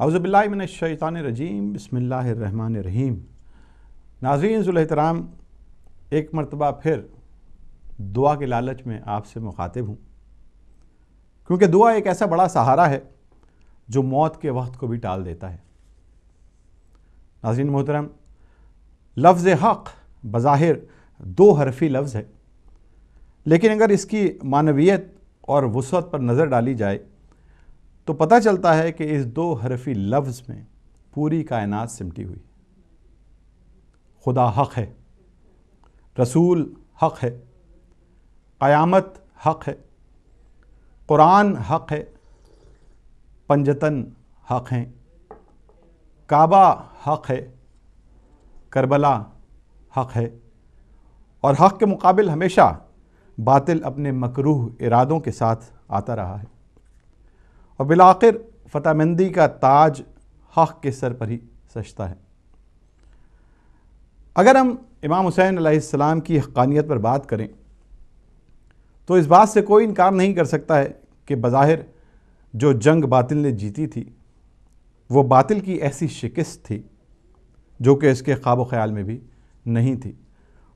اعوذ باللہ من الشیطان الرجیم، بسم اللہ الرحمن الرحیم۔ ناظرین ذو الاحترام، ایک مرتبہ پھر دعا کے لالچ میں آپ سے مخاطب ہوں، کیونکہ دعا ایک ایسا بڑا سہارا ہے جو موت کے وقت کو بھی ٹال دیتا ہے۔ ناظرین محترم، لفظ حق بظاہر دو حرفی لفظ ہے، لیکن اگر اس کی معنویت اور وسعت پر نظر ڈالی جائے تو پتہ چلتا ہے کہ اس دو حرفی لفظ میں پوری کائنات سمٹی ہوئی۔ خدا حق ہے، رسول حق ہے، قیامت حق ہے، قرآن حق ہے، پنجتن حق ہیں، کعبہ حق ہے، کربلا حق ہے، اور حق کے مقابل ہمیشہ باطل اپنے مکروہ ارادوں کے ساتھ آتا رہا ہے، اور بالآخر فتح مندی کا تاج حق کے سر پر ہی سجتا ہے۔ اگر ہم امام حسین علیہ السلام کی حقانیت پر بات کریں تو اس بات سے کوئی انکار نہیں کر سکتا ہے کہ بظاہر جو جنگ باطل نے جیتی تھی وہ باطل کی ایسی شکست تھی جو کہ اس کے خواب و خیال میں بھی نہیں تھی،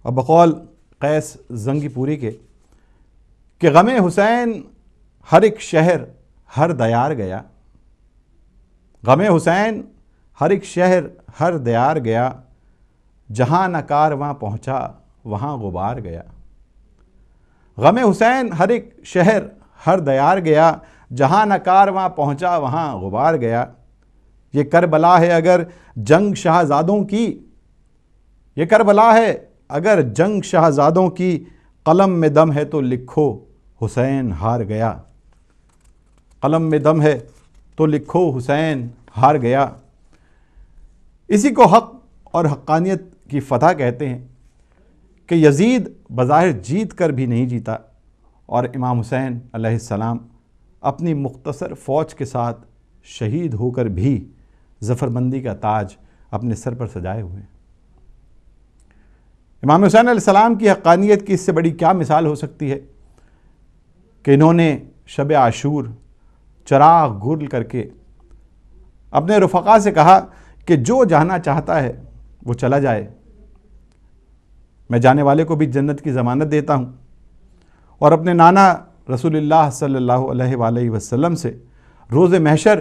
اور بقول قیس زنگی پوری کے کہ غم حسین ہر ایک شہر ہر دیار گیا، غم حسین ہر ایک شہر ہر دیار گیا، جہاں نہ کارواں پہنچا وہاں غبار گیا۔ غم حسین ہر ایک شہر ہر دیار گیا، جہاں نہ کارواں پہنچا وہاں غبار گیا۔ یہ کربلا ہے اگر جنگ شہزادوں کی، یہ کربلا ہے اگر جنگ شہزادوں کی، قلم میں دم ہے تو لکھو حسین ہار گیا، قلم میں دم ہے تو لکھو حسین ہار گیا۔ اسی کو حق اور حقانیت کی فتح کہتے ہیں کہ یزید بظاہر جیت کر بھی نہیں جیتا، اور امام حسین علیہ السلام اپنی مختصر فوج کے ساتھ شہید ہو کر بھی ظفربندی کا تاج اپنے سر پر سجائے ہوئے ہیں۔ امام حسین علیہ السلام کی حقانیت کی اس سے بڑی کیا مثال ہو سکتی ہے کہ انہوں نے شب عاشور چراغ گل کر کے اپنے رفقا سے کہا کہ جو جانا چاہتا ہے وہ چلا جائے، میں جانے والے کو بھی جنت کی ضمانت دیتا ہوں، اور اپنے نانا رسول اللہ صلی اللہ علیہ وآلہ وسلم سے روز محشر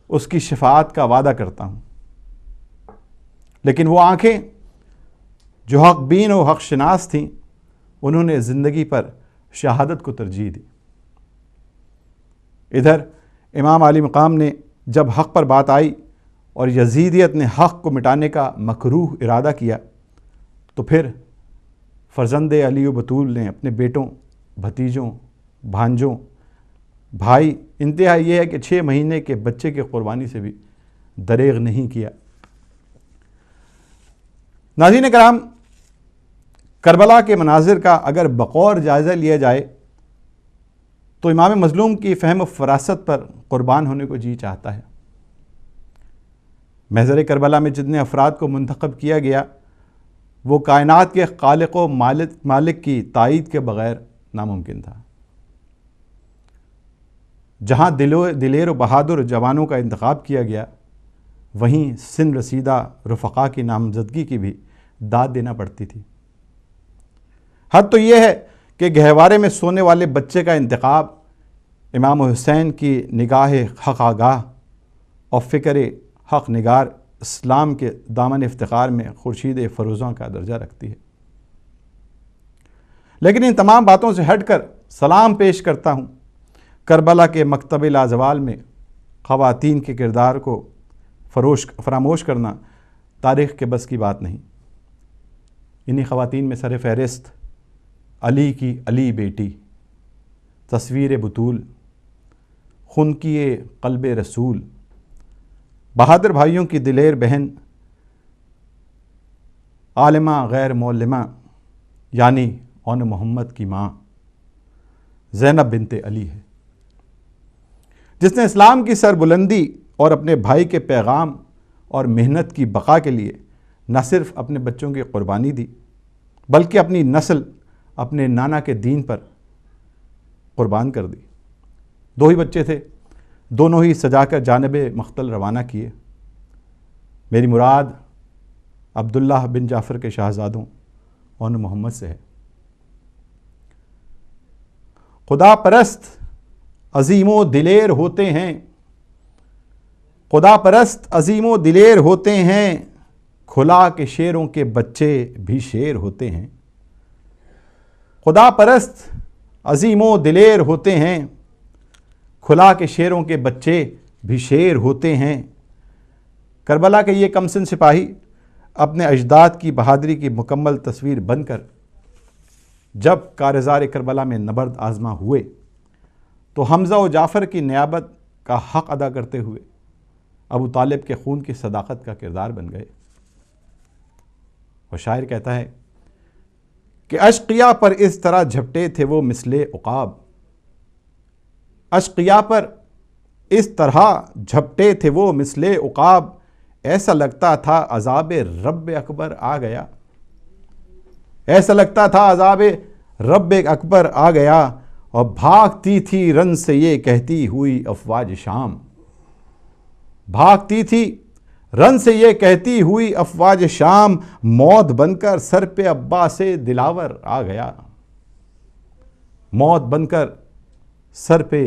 اس کی شفاعت کا وعدہ کرتا ہوں۔ لیکن وہ آنکھیں جو حق بین و حق شناس تھیں، انہوں نے زندگی پر شہادت کو ترجیح دی۔ ادھر امام علی مقام نے جب حق پر بات آئی اور یزیدیت نے حق کو مٹانے کا مکروہ ارادہ کیا تو پھر فرزند علی و بطول نے اپنے بیٹوں، بھتیجوں، بھانجوں، بھائی، انتہا یہ ہے کہ 6 مہینے کے بچے کی قربانی سے بھی دریغ نہیں کیا۔ ناظرین کرام، کربلا کے مناظر کا اگر بغور جائزہ لیا جائے تو امام مظلوم کی فہم و فراست پر قربان ہونے کو جی چاہتا ہے۔ محضر کربلا میں جتنے افراد کو منتخب کیا گیا وہ کائنات کے خالق و مالک کی تائید کے بغیر ناممکن تھا۔ جہاں دلیر و بہادر جوانوں کا انتخاب کیا گیا، وہیں سن رسیدہ رفقا کی نامزدگی کی بھی داد دینا پڑتی تھی۔ حد تو یہ ہے کہ گہوارے میں سونے والے بچے کا انتخاب امام حسین کی نگاہ حق آگاہ اور فکر حق نگار اسلام کے دامن افتخار میں خورشید فروزاں کا درجہ رکھتی ہے۔ لیکن ان تمام باتوں سے ہٹ کر سلام پیش کرتا ہوں کربلا کے مکتب لازوال میں خواتین کے کردار کو فراموش کرنا تاریخ کے بس کی بات نہیں۔ انہی خواتین میں سر فہرست علی کی علی بیٹی، تصویر بطول، خنکی قلب رسول، بہادر بھائیوں کی دلیر بہن، عالمہ غیر معلمہ یعنی اون محمد کی ماں زینب بنت علی ہے، جس نے اسلام کی سربلندی اور اپنے بھائی کے پیغام اور محنت کی بقا کے لیے نہ صرف اپنے بچوں کی قربانی دی بلکہ اپنی نسل اپنے نانا کے دین پر قربان کر دی۔ 2 ہی بچے تھے دونوں ہی سجا کر جانب مقتل روانہ کیے۔ میری مراد عبداللہ بن جعفر کے شہزادوں اور محمد سے ہے۔ خدا پرست عظیم و دلیر ہوتے ہیں، خدا پرست عظیم و دلیر ہوتے ہیں، کھلا کے شیروں کے بچے بھی شیر ہوتے ہیں۔ خدا پرست عظیم و دلیر ہوتے ہیں، کھلا کے شیروں کے بچے بھی شیر ہوتے ہیں۔ کربلا کے یہ کمسن سپاہی اپنے اجداد کی بہادری کی مکمل تصویر بن کر جب کارزار کربلا میں نبرد آزما ہوئے تو حمزہ و جعفر کی نیابت کا حق ادا کرتے ہوئے ابو طالب کے خون کی صداقت کا کردار بن گئے۔ اور شاعر کہتا ہے کہ اشقیا پر اس طرح جھپٹے تھے وہ مثل عقاب، اشقیا پر اس طرح جھپٹے تھے وہ مثل عقاب، ایسا لگتا تھا عذاب رب اکبر آ گیا، ایسا لگتا تھا عذاب رب اکبر آ گیا، اور بھاگتی تھی رن سے یہ کہتی ہوئی افواج شام، بھاگتی تھی رن سے یہ کہتی ہوئی افواج شام، موت بن کر سر پہ عباس دلاور آ گیا، موت بن کر سر پہ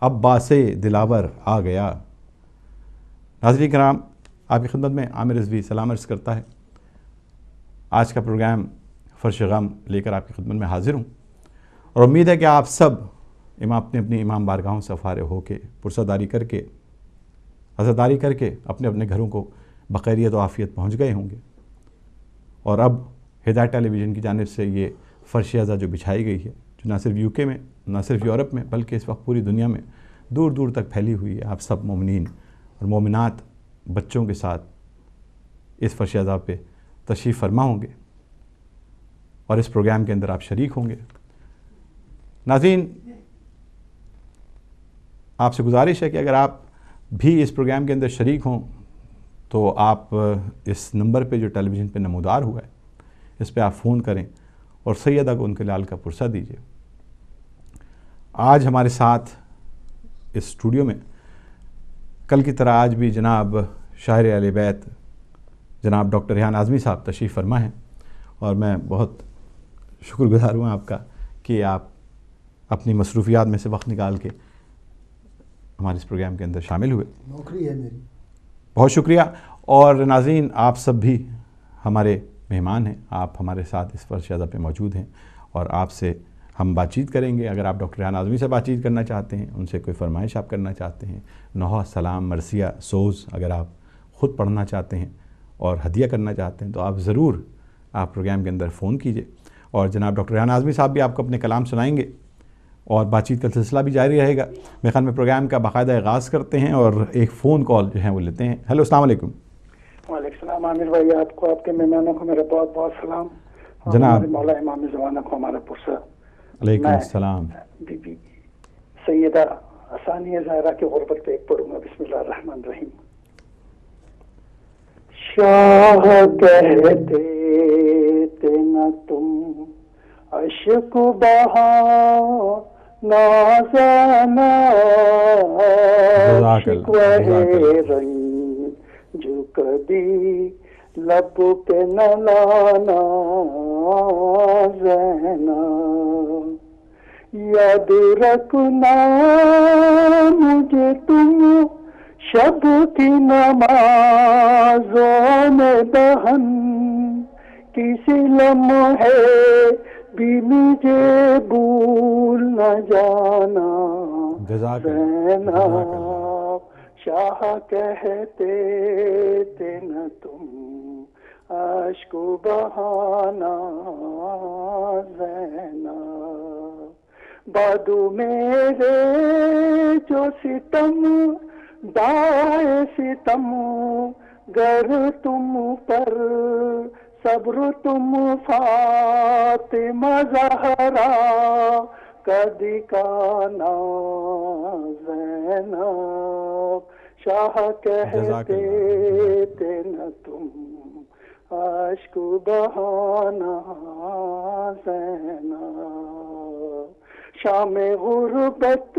عباس دلاور آ گیا۔ ناظرین کرام، آپ کی خدمت میں عامر رضوی سلام عرض کرتا ہے۔ آج کا پروگرام فرش غم لے کر آپ کی خدمت میں حاضر ہوں، اور امید ہے کہ آپ سب اپنی اپنی امام بارگاہوں سے فارغ ہو کے پرسہ کر کے عزاداری کر کے اپنے اپنے گھروں کو بخیریت و عافیت پہنچ گئے ہوں گے۔ اور اب ہدایت ٹیلی ویژن کی جانب سے یہ فرش عزا جو بچھائی گئی ہے، جو نہ صرف UK میں، نہ صرف یورپ میں، بلکہ اس وقت پوری دنیا میں دور دور تک پھیلی ہوئی ہے، آپ سب مومنین اور مومنات بچوں کے ساتھ اس فرش عزا پہ تشریف فرما ہوں گے اور اس پروگرام کے اندر آپ شریک ہوں گے۔ ناظرین، آپ سے گزارش ہے کہ اگر آپ بھی اس پروگرام کے اندر شریک ہوں تو آپ اس نمبر پہ جو ٹیلی ویژن پہ نمودار ہوا ہے اس پہ آپ فون کریں اور سیدہ کو ان کے لال کا پرسہ دیجیے۔ آج ہمارے ساتھ اس اسٹوڈیو میں کل کی طرح آج بھی جناب شاعر اہل بیت جناب ڈاکٹر ریحان اعظمی صاحب تشریف فرما ہیں، اور میں بہت شکر گزار ہوں آپ کا کہ آپ اپنی مصروفیات میں سے وقت نکال کے ہمارے اس پروگرام کے اندر شامل ہوئے۔ نوکری ہے میری۔ بہت شکریہ۔ اور ناظرین، آپ سب بھی ہمارے مہمان ہیں، آپ ہمارے ساتھ اس فرش عزا پہ موجود ہیں، اور آپ سے ہم بات چیت کریں گے۔ اگر آپ ڈاکٹر ریحان اعظمی سے بات چیت کرنا چاہتے ہیں، ان سے کوئی فرمائش آپ کرنا چاہتے ہیں، نوحہ، سلام، مرثیہ، سوز اگر آپ خود پڑھنا چاہتے ہیں اور ہدیہ کرنا چاہتے ہیں تو آپ ضرور پروگرام کے اندر فون کیجئے، اور جناب ڈاکٹر ریحان اعظمی صاحب بھی آپ کو اپنے کلام سنائیں گے اور بات چیت کا سلسلہ بھی جاری رہے گا۔ میرے خیال میں پروگرام کا باقاعدہ آغاز کرتے ہیں اور ایک فون کال جو ہے وہ لیتے ہیں۔ ہیلو، السلام علیکم۔ وعلیکم السلام عامر بھائی، آپ کو، آپ کے مہمانوں کو میرا بہت بہت سلام۔ جناب مولا امام زمانہ کو ہمارا پرسہ۔ علیکم السلام۔ بی بی سیدہ ثانیہ زہرا کی غربت پہ ایک پڑھوں گا۔ بسم اللہ الرحمن الرحیم۔ شاہ کہتے تھے نہ تم عشق بہا نازانا، شکوہ رنگ جو کبھی لب پہ نہ لانا زینا، یاد رکھنا مجھے تم شب کی نمازوں میں دہن، کسی لمحے بھی مجھے بھول نہ جانا زینا، شاہ کہتے تھے نہ تم اشک بہانا زینا، بادو میرے جو ستم دائے ستم، گر تم پر صبر تم فاطمہ زہرا کا دکھانا زینب، شاہ کہتے تھے نہ تم اشک بہانا زینب، شام غربت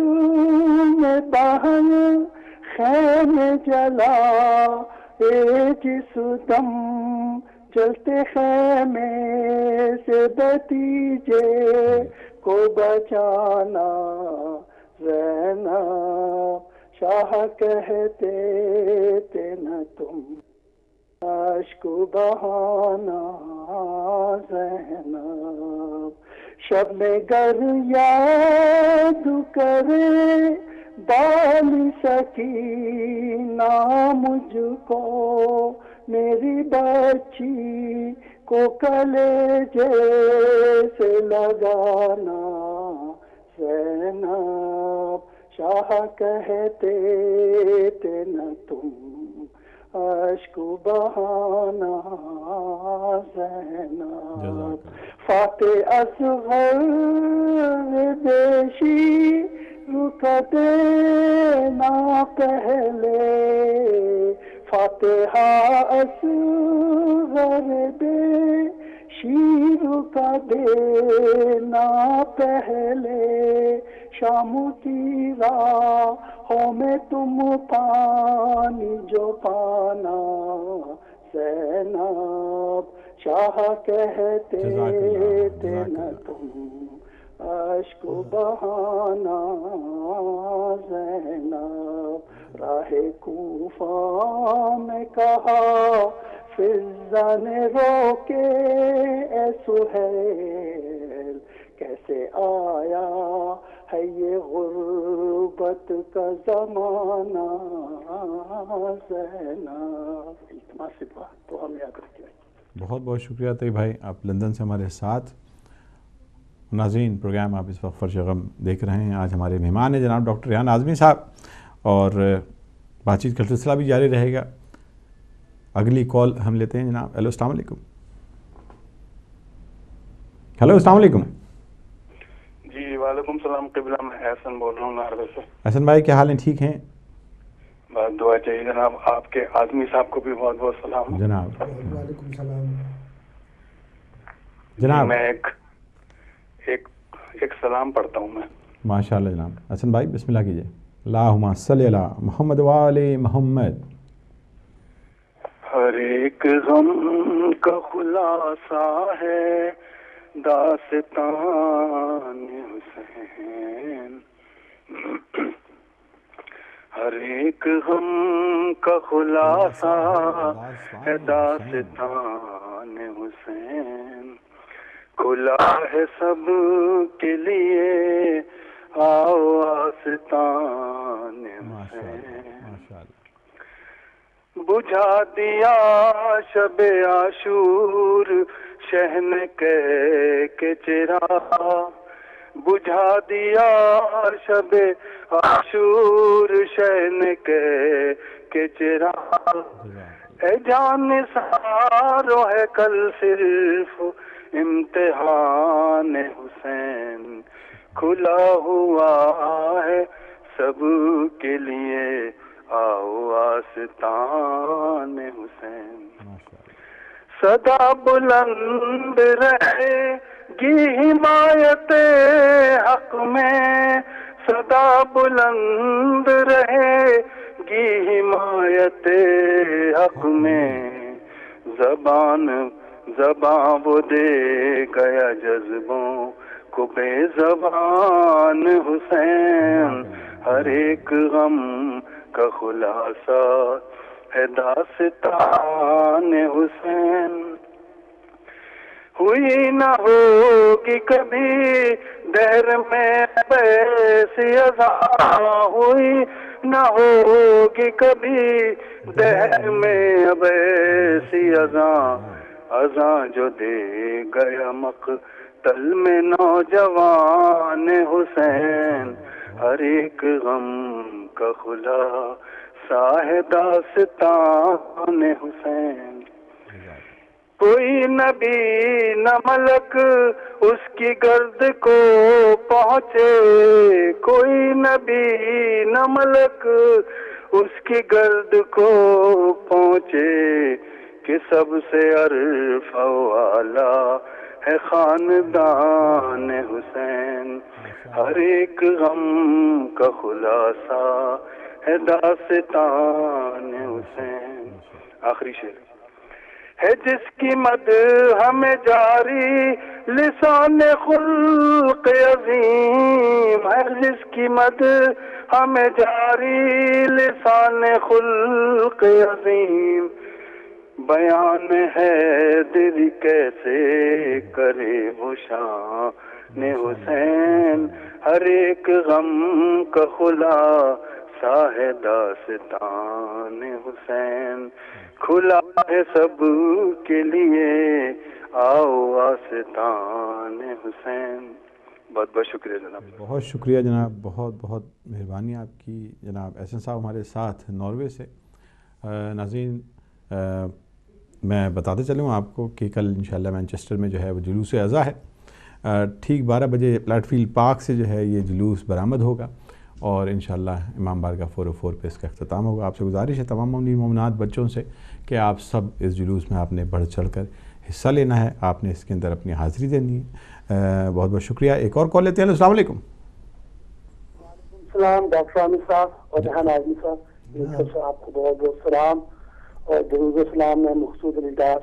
میں باہر خیمے جلا جس دم چلتے خیمے سے بتیجے کو بچانا زینب شاہ کہتے تھے نہ تم اشک بہانا زینب شب میں گر یاد کرے بالی سکینہ مجھ کو میری بچی کو کلیجے سے لگانا زینب شاہ کہتے تھے نہ تم اشک بہانا زینب فاتح اصغر بیشی رک دینا پہلے فاتحہ اصغر بیشی رک دینا پہلے شام کی راہوں میں تم پانی جو پانا زینب شاہ کہتے تھے نہ تم اشک بہانا زینب راہ کوفہ میں کہا فضا نے روکے اے سہیل کیسے آیا ہے یہ غربت کا زمانہ زینب التماس دعا تو ہم یاد رکھیں. بہت بہت شکریہ طیب بھائی، آپ لندن سے ہمارے ساتھ. ناظرین، پروگرام آپ اس وقت فرش غم دیکھ رہے ہیں. آج ہمارے مہمان ہیں جناب ڈاکٹر ریحان اعظمی صاحب، اور بات چیت کا سلسلہ بھی جاری رہے گا. اگلی کال ہم لیتے ہیں جناب. ہیلو، السلام علیکم. ہیلو، السلام علیکم. جی وعلیکم السلام. قبلہ میں احسن بول رہا ہوں ناروے سے. احسن بھائی، کیا حال ہیں؟ ٹھیک ہیں؟ بہت دعا چاہیے جناب. آپ کے آدمی صاحب کو بھی بہت بہت سلام جناب. وعلیکم السلام جناب. میں ایک سلام پڑھتا ہوں میں. ماشاء اللہ جناب. حسن بھائی بسم اللہ کیجیے. اللہم صلی علی محمد وآل محمد. ہر ایک غم کا خلاصہ ہے داستان حسین. ہر ایک غم کا خلاصہ ہے داستان حسین. کھلا ہے سب کے لیے آؤ آستان حسین. بجھا دیا شب عاشور شہن کے چراغ. بجھا دیا شب عاشور شہن کے چراغ. اے جان سارو ہے کل صرف امتحان حسین. کھلا ہوا ہے سب کے لیے آؤ آستان حسین. صدا بلند رہے گی حمایت حق میں. صدا بلند رہے گی حمایت حق میں. زبان وہ دے گیا جذبوں کو بے زبان حسین. ہر ایک غم کا خلاصہ ہے داستان حسین. ہوئی نہ ہوگی کبھی دہر میں ایسی اذاں. ہوئی نہ ہوگی کبھی دہر میں اب ایسی اذاں. اذاں جو دے گیا مقتل میں نوجوان حسین. ہر ایک غم کا خلاصہ ہے داستان حسین. کوئی نبی نہ ملک اس کی گرد کو پہنچے. کوئی نبی نہ ملک اس کی گرد کو پہنچے. کہ سب سے عرف و اعلیٰ ہے خاندان حسین، ہر ایک غم کا خلاصہ ہے داستان حسین. آخری شعر ہے جس کی مد ہمیں جاری لسان خلق عظیم، ہے جس کی مد ہمیں جاری لسان خلق عظیم. بیان ہے دل کیسے کرے وہ شان حسین، ہر ایک غم کا خلاصہ ہے داستان حسین. کھلا ہے سب کے لیے آؤ آستان حسین. بہت بہت شکریہ جناب. بہت شکریہ جناب، بہت بہت مہربانی آپ کی جناب. احسن صاحب ہمارے ساتھ ناروے سے. ناظرین میں بتاتے چلوں آپ کو کہ کل انشاءاللہ مانچسٹر میں جو ہے وہ جلوس عزا ہے. ٹھیک 12 بجے پلیٹ فیلڈ پارک سے جو ہے یہ جلوس برآمد ہوگا اور انشاءاللہ امام بارگاہ 404 پہ اس کا اختتام ہوگا. آپ سے گزارش ہے تمام مومنین مومنات بچوں سے کہ آپ سب اس جلوس میں آپ نے بڑھ چڑھ کر حصہ لینا ہے، آپ نے اس کے اندر اپنی حاضری دینی ہے. بہت بہت شکریہ. ایک اور کال لیتے ہیں. السلام علیکم. السلام ڈاکٹر عامر صاحب اور جہان اعظمی صاحب، آپ کو بہت بہت سلام اور درود و سلام. میں مقصود الداس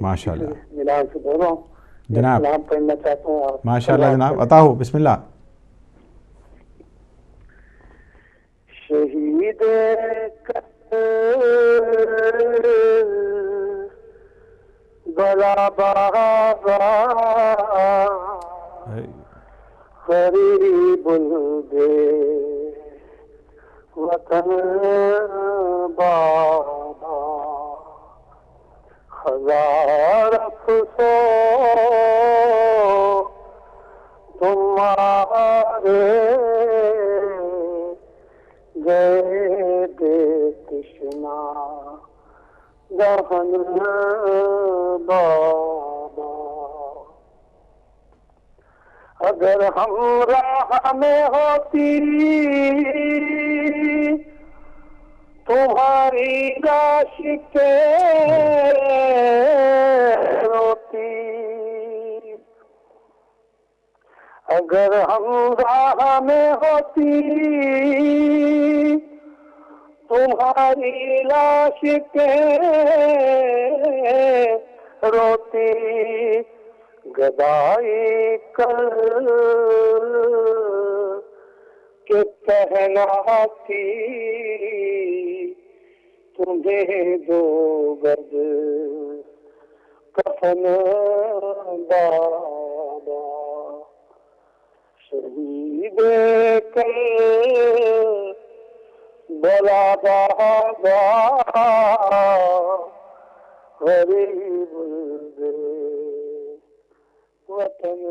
ماشاء اللہ ملان سے بول رہا ہوں جناب. سلام پڑھنا چاہتا ہوں. ماشاء اللہ جناب، عطا ہو. بسم اللہ. شہید بلا بابا غریب الدے وطن بابا ہزار افسوس تمہارے گئے بے تشنا دہن بابا. اگر ہم راہ میں ہوتی تمہاری لاش کے روتی، اگر ہم راہ میں ہوتی تمہاری لاش کے روتی، گدائی کر کے پہناتی تمہیں دو گز کفن بابا. شہید کر بلا بابا غریب دے وطن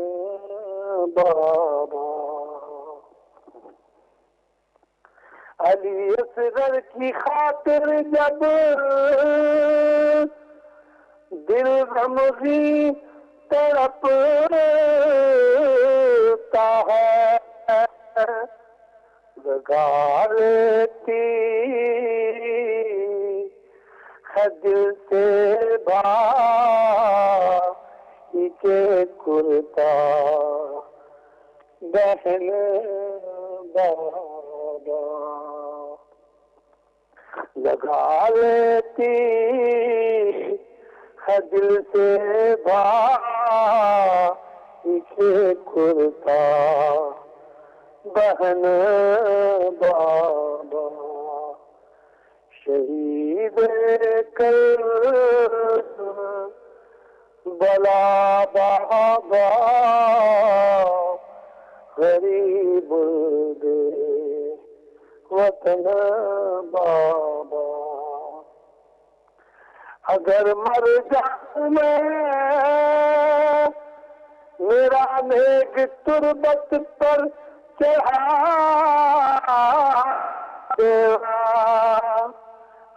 بابا. علی اصغر کی خاطر جب دل غمگی تڑپتا ہے، لگا لیتی ہے دل سے بھائی کے کرتا بہن بابا. لگا لیتی ہے دل سے بھائی کے کرتا بہن بابا. شہید کر بلا بابا غریب دے وطن بابا. اگر مر جاؤں میں میرا نیک تربت پر چڑھا دینا،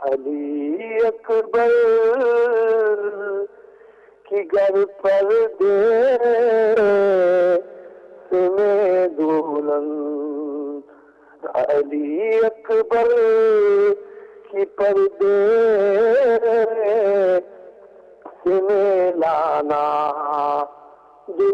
علی اکبر کی گر پر دے میں دولن، علی اکبر کی پردے سے لانا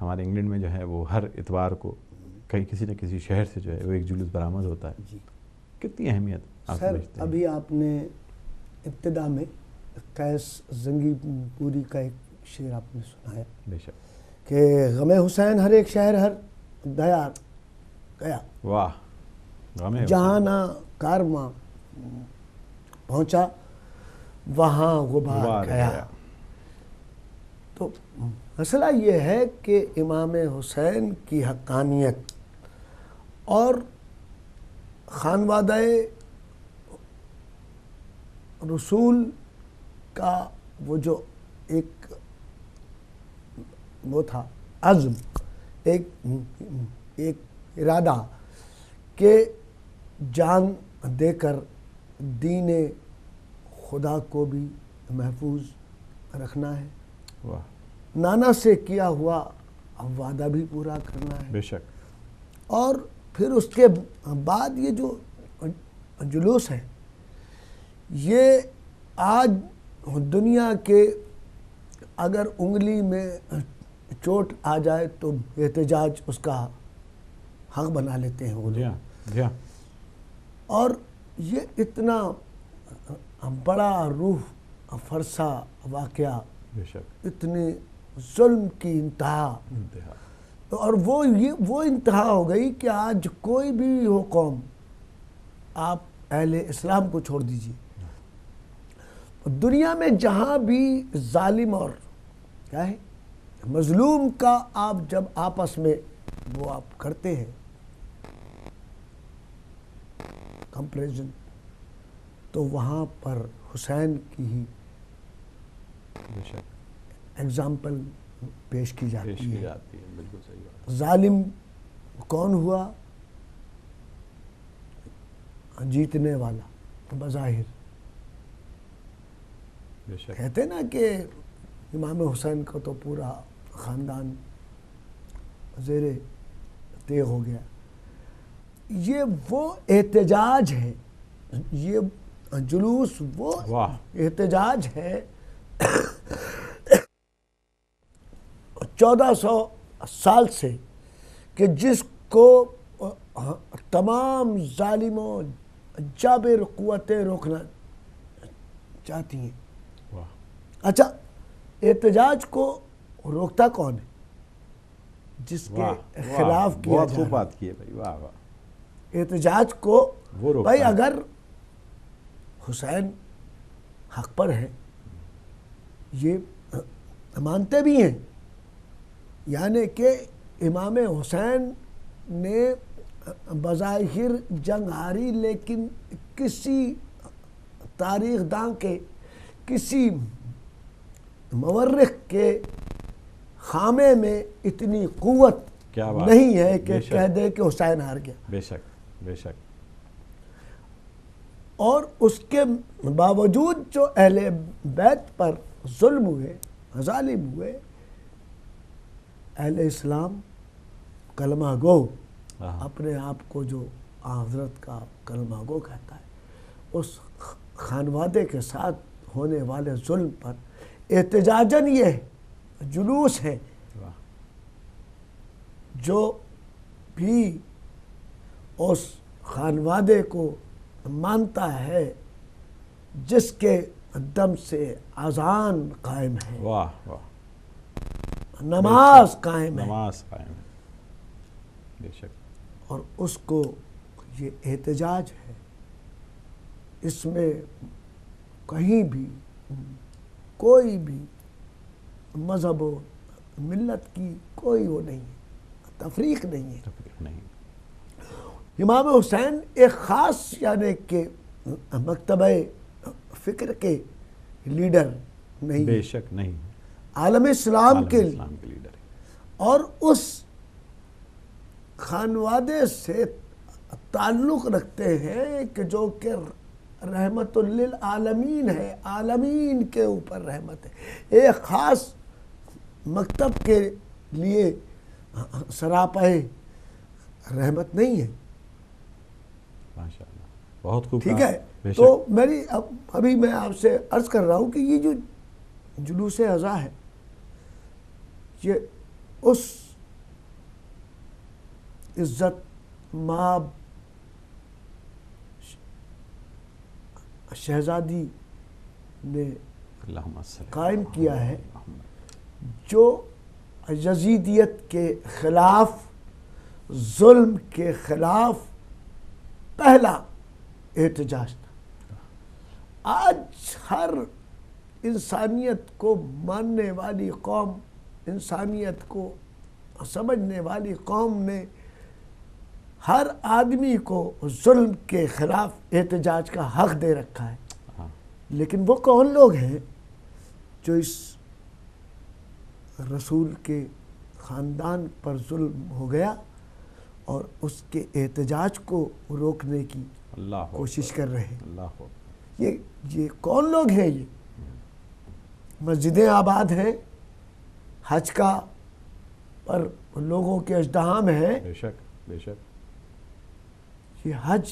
ہمارے انگلینڈ میں جو ہے وہ ہر اتوار کو کہیں کسی نہ کسی شہر سے جو ہے وہ ایک جلوس برآمد ہوتا ہے. جی کتنی اہمیت آپ خیر، سمجھتے ہیں؟ ابھی آپ نے ابتدا میں قیس زنگی پوری کا ایک شعر آپ نے سنایا بے شک. کہ غم حسین ہر ایک شہر ہر دیار گیا، واہ. غم حسین. جہاں نہ کارواں پہنچا وہاں غبار گیا. تو مسئلہ یہ ہے کہ امام حسین کی حقانیت اور خانوادہ رسول کا وہ جو ایک وہ تھا عزم، ایک ارادہ کہ جان دے کر دین خدا کو بھی محفوظ رکھنا ہے، واہ. نانا سے کیا ہوا وعدہ بھی پورا کرنا ہے. بے شک. اور پھر اس کے بعد یہ جو جلوس ہے یہ آج دنیا کے اگر انگلی میں چوٹ آ جائے تو احتجاج اس کا حق بنا لیتے ہیں وہ لوگ. جی ہاں جی ہاں. اور یہ اتنا بڑا روح فرسا واقعہ، بے شک. اتنے ظلم کی انتہا، اور وہ انتہا ہو گئی کہ آج کوئی بھی ہو قوم، آپ اہل اسلام کو چھوڑ دیجئے، دنیا میں جہاں بھی ظالم اور کیا ہے مظلوم کا آپ جب آپس میں وہ آپ کرتے ہیں کمپریزن، تو وہاں پر حسین کی ہی بے شک ایگزامپل پیش کی پیش جاتی کی ہے. جاتی ہے. بالکل صحیح بات. ظالم کون ہوا؟ جیتنے والا بظاہر. بے شک. کہتے نا کہ امام حسین کو تو پورا خاندان زیر تیغ ہو گیا. یہ وہ احتجاج ہے، یہ جلوس وہ واہ. احتجاج ہے 1400 سال سے کہ جس کو تمام ظالموں جابر قوتیں روکنا چاہتی ہیں. واہ. اچھا، احتجاج کو روکتا کون ہے؟ جس کے واہ. خلاف کیا بہت جا خوب رہا بات کی ہے بھائی. واہ واہ. ہے. احتجاج کو وہ روکتا بھائی ہے. اگر حسین حق پر ہے، یہ مانتے بھی ہیں، یعنی کہ امام حسین نے بظاہر جنگ ہاری، لیکن کسی تاریخ داں کے، کسی مورخ کے خامے میں اتنی قوت کیا بات. نہیں ہے کہ بے شک. کہہ دے کہ حسین ہار گیا. بے شک بے شک. اور اس کے باوجود جو اہل بیت پر ظلم ہوئے، ظالم ہوئے، اہل اسلام کلمہ گو اپنے آپ کو جو حضرت کا کلمہ گو کہتا ہے، اس خانوادے کے ساتھ ہونے والے ظلم پر احتجاجاً یہ جلوس ہے. جو بھی اس خانوادے کو مانتا ہے جس کے دم سے اذان قائم ہے، واہ واہ. نماز قائم ہے، نماز قائم ہے. بے شک. اور اس کو یہ احتجاج ہے. اس میں کہیں بھی کوئی بھی مذہب و ملت کی کوئی وہ نہیں ہے، تفریق نہیں ہے. تفریق نہیں. امام حسین ایک خاص یعنی کہ مکتبہ فکر کے لیڈر نہیں، بے شک نہیں. عالم اسلام کے اسلام کے لیڈر. اور اس خانوادے سے تعلق رکھتے ہیں کہ جو کہ رحمت للعالمین ہے، عالمین کے اوپر رحمت ہے. ایک خاص مکتب کے لیے سراپاہ رحمت نہیں ہے. ماشاء اللہ. بہت خوب. ٹھیک ہے. تو میری ابھی میں آپ سے عرض کر رہا ہوں کہ یہ جو جلوس ازا ہے، یہ اس عزت مآب شہزادی نے اللہم صلی قائم کیا ہے، جو یزیدیت کے خلاف، ظلم کے خلاف پہلا احتجاج تھا۔ آج ہر انسانیت کو ماننے والی قوم، انسانیت کو سمجھنے والی قوم نے ہر آدمی کو ظلم کے خلاف احتجاج کا حق دے رکھا ہے، لیکن وہ کون لوگ ہیں جو اس رسول کے خاندان پر ظلم ہو گیا اور اس کے احتجاج کو روکنے کی کوشش کر رہے ہیں؟ یہ کون لوگ ہیں؟ یہ مسجدیں آباد ہیں، حج کا پر لوگوں کے ازدحام ہیں، بے شک بے شک، یہ حج،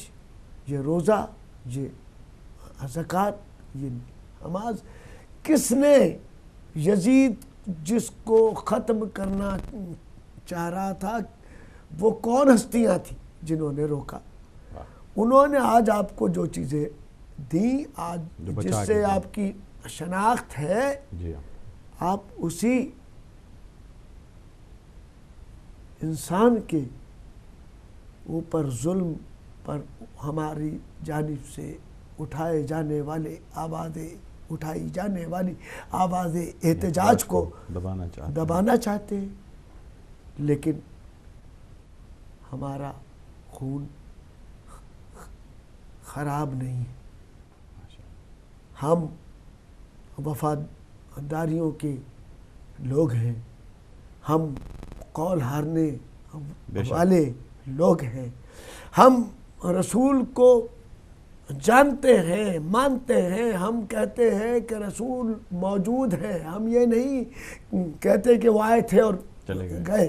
یہ روزہ، یہ زکوٰۃ، یہ نماز۔ کس نے یزید جس کو ختم کرنا چاہ رہا تھا، وہ کون ہستیاں تھیں جنہوں نے روکا؟ انہوں نے آج آپ کو جو چیزیں دیں، آج جس سے آپ کی شناخت ہے، آپ اسی انسان کے اوپر ظلم پر ہماری جانب سے اٹھائی جانے والی آواز احتجاج کو دبانا چاہتے ہیں، لیکن ہمارا خون خراب نہیں ہے۔ ہم وفاداریوں کے لوگ ہیں، ہم قول ہارنے والے لوگ ہیں، ہم رسول کو جانتے ہیں، مانتے ہیں، ہم کہتے ہیں کہ رسول موجود ہے، ہم یہ نہیں کہتے کہ وہ آئے تھے اور گئے۔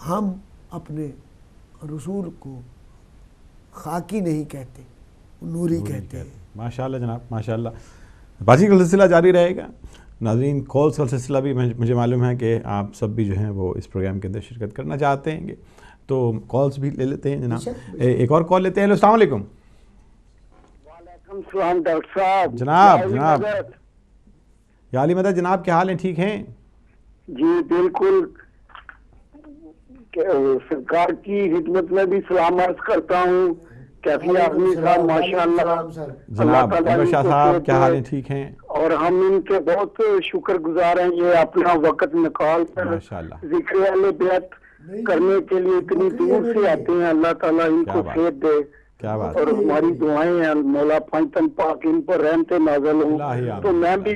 ہم اپنے رسول کو خاکی نہیں کہتے، نوری کہتے ہیں۔ ماشاءاللہ جناب، ماشاءاللہ۔ باجی کا سلسلہ جاری رہے گا ناظرین، کالز کا سلسلہ بھی مجھے معلوم ہے کہ آپ سب بھی جو ہیں وہ اس پروگرام کے اندر شرکت کرنا چاہتے ہیں گے، تو کالز بھی لے لیتے ہیں جناب۔ ایک اور کال لیتے ہیں۔ ہیلو، السلام علیکم۔ وعلیکم السلام ڈاکٹر صاحب۔ جناب یا علی مدد جناب، کیا حال ہیں؟ ٹھیک ہیں؟ جی بالکل، سرکار کی خدمت میں بھی سلام عرض کرتا ہوں۔ کیفی آدمی صاحب ماشاء اللہ۔ جناب شاہ صاحب کیا حال ہیں؟ ٹھیک ہیں؟ اور ہم ان کے بہت شکر گزار ہیں، یہ اپنا وقت نکال کر ذکر اہل بیت کرنے کے لیے اتنی دور سے آتے ہیں۔ اللہ تعالیٰ ان کو خیر دے، اور ہماری دعائیں ہیں مولا پنجتن پاک ان پر رحمت نازل ہوں۔ تو میں بھی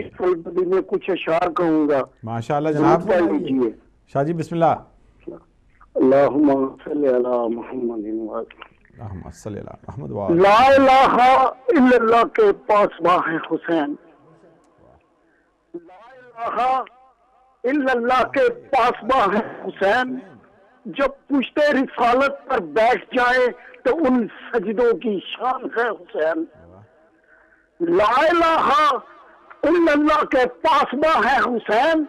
میں کچھ اشعار کہوں گا۔ ماشاءاللہ جناب، شاہ جی بسم اللہ۔ اللہم صلی علی محمد اللہم صلی علی محمد۔ لا الہ الا اللہ کے پاسباں ہے حسین، لا الہ الا اللہ کے پاسباں ہے حسین، جب پشتے رسالت پر بیٹھ جائے تو ان سجدوں کی شان ہے حسین۔ لا الہ الا اللہ کے پاسباں ہے حسین،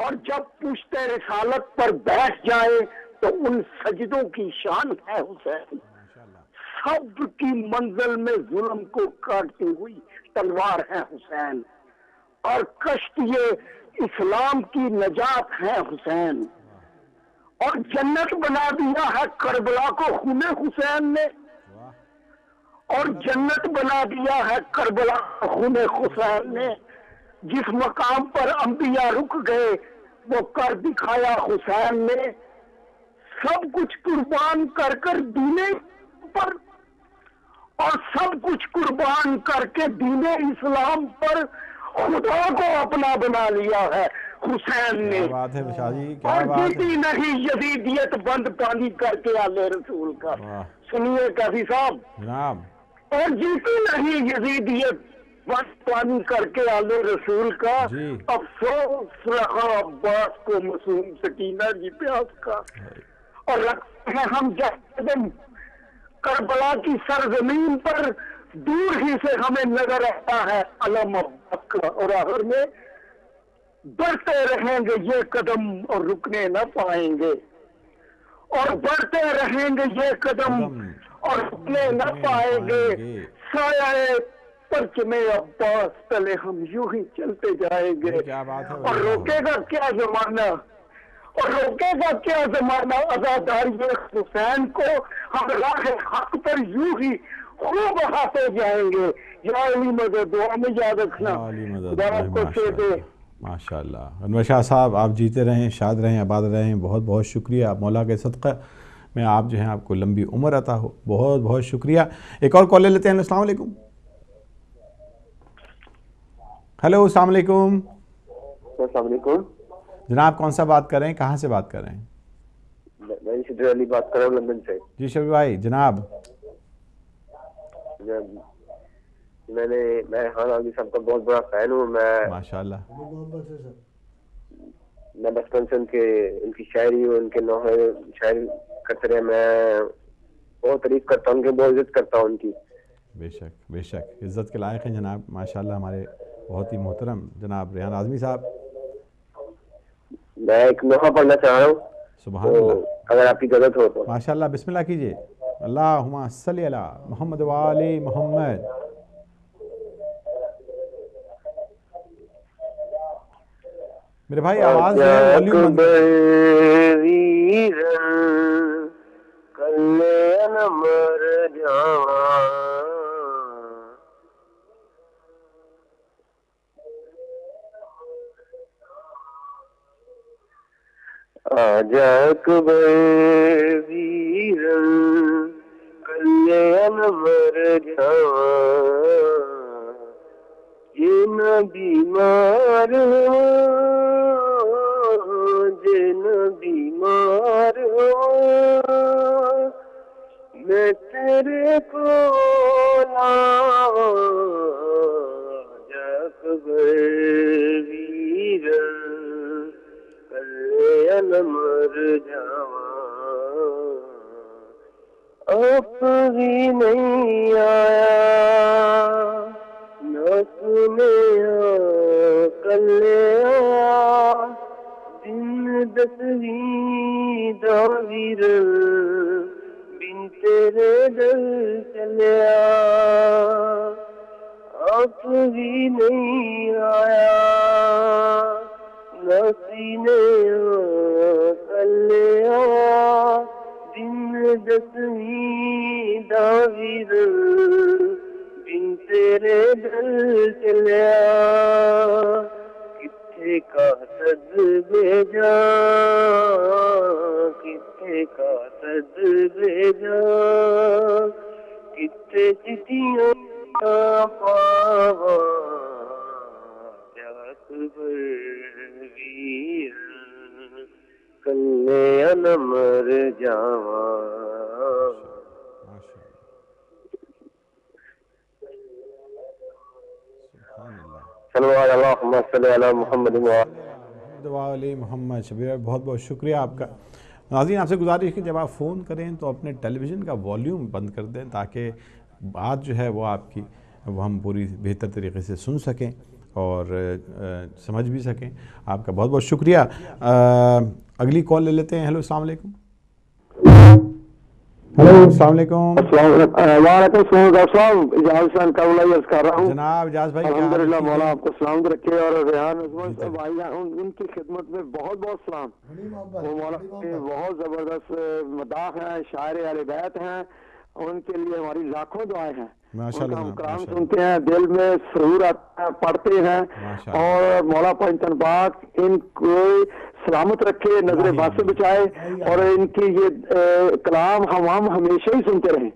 اور جب پشتے رسالت پر بیٹھ جائے تو ان سجدوں کی شان ہے حسین۔ صبر کی منزل میں ظلم کو کاٹتی ہوئی تلوار ہے حسین، اور کشتی اسلام کی نجات ہے حسین، اور جنت بنا دیا ہے کربلا کو خون حسین نے، اور جنت بنا دیا ہے کربلا کو خون حسین نے۔ جس مقام پر انبیاء رک گئے وہ کر دکھایا حسین نے، سب کچھ قربان کر کر دین پر، اور سب کچھ قربان کر کے دین اسلام پر خدا کو اپنا بنا لیا ہے حسین نے۔ اور جیتی نہیں یزیدیت بند پانی کر کے آلے رسول کا۔ سنیے کافی صاحب، اور جیتی نہیں یزیدیت بند پانی کر کے آلے رسول کا، افسوس رہا عباس کو معصوم سکینہ جی پیاس کا۔ اور رکھتے ہیں ہم جب کربلا کی سرزمین پر، دور ہی سے ہمیں نظر آتا ہے علم عباس کا، اور آخر میں بڑھتے رہیں گے یہ قدم اور رکنے نہ پائیں گے، اور بڑھتے رہیں گے یہ قدم اور رکنے نہ پائیں گے، سایہ پرچم عباس تلے ہم یوں ہی چلتے جائیں گے، اور روکے گا کیا زمانہ، اور روکے گا کیا زمانہ عزاداری حسین کو، ہم راہ حق پر یوں ہی خوب بڑھاتے جائیں گے۔ یا علی مدد، دعا میں یاد رکھنا، خدا آپ کو سے دے۔ ماشاء اللہ انور شاہ صاحب، آپ جیتے رہیں، شاد رہیں، آباد رہیں، بہت بہت شکریہ، مولا کے صدقہ میں آپ جو ہیں آپ کو لمبی عمر عطا ہو، بہت بہت شکریہ۔ ایک اور کال لے لیتے ہیں۔ السلام علیکم۔ ہیلو، السلام علیکم۔ السلام علیکم جناب، کون سا بات کر رہے ہیں، کہاں سے بات کر رہے ہیں؟ میں شبیر علی بات کر رہا ہوں لندن سے۔ جی شبیر بھائی، جناب میں خان عالمی صاحب کا بہت بڑا فین ہوں۔ ماشاءاللہ، میں بچپن سے ان کی شاعری اور ان کے نوحے شاعری کرتے رہے، میں بہت تعریف کرتا ہوں ان کی، بہت عزت کرتا ہوں ان کی۔ بے شک بے شک، عزت کے لائق ہیں جناب، ماشاءاللہ ہمارے بہت ہی محترم جناب ریحان اعظمی صاحب۔ میں ایک نوحہ پڑھنا چاہ رہا ہوں، سبحان اللہ، اگر آپ کی اجازت ہو تو۔ ماشاءاللہ، بسم اللہ کیجئے۔ اللہم صلی علی محمد و آل محمد۔ میرے بھائی آواز جو ہے والیوم بند آجا اکبر ویرن کلیان مر جاواں، جن بیمار میں تیرے کو آجا اکبر ویرن مر جاواں، اب بھی نہیں آیا نہ سنیا کلے آیا، دن دسویں دا ویرن بن تیرے دل چلیا، اب بھی نہیں آیا نسینے کلیا، دن دسویں دا ویرن بن تیرے دل چلیا، کتھے کا صد بھیجا، کتھے کا صد بھیجا، کتھے چٹیاں پاواں، کلے مر جاواں۔ اللہم صلی علی محمد وعلی محمد۔ شبیر بہت بہت شکریہ آپ کا۔ ناظرین، آپ سے گزارش ہے کہ جب آپ فون کریں تو اپنے ٹیلی ویژن کا والیوم بند کر دیں تاکہ بات جو ہے وہ آپ کی وہ ہم پوری بہتر طریقے سے سن سکیں اور سمجھ بھی سکیں۔ آپ کا بہت بہت شکریہ۔ اگلی کال لے لیتے ہیں۔ ہیلو، السلام علیکم۔ ہیلو، السلام علیکم۔ وعلیکم السلام ڈاکٹر صاحب، اجاز حسین کابل عرض کر رہا ہوں۔ جناب اجاز بھائی، الحمدللہ، مولا آپ کو سلامت رکھے، اور ریحان اعظمی بھائی ان کی خدمت میں بہت بہت سلام۔ وہ مولا کے بہت زبردست مداح ہیں، شاعر اہل بیت ہیں، ان کے لیے ہماری لاکھوں دعائیں ہیں۔ ان کا ہم کلام سنتے ہیں، دل میں سرور آتا ہے، پڑھتے ہیں، اور مولا پنجتن پاک ان کو سلامت رکھے، نظر بد سے بچائے، اور ان کی یہ کلام ہم ہمیشہ ہی سنتے رہیں،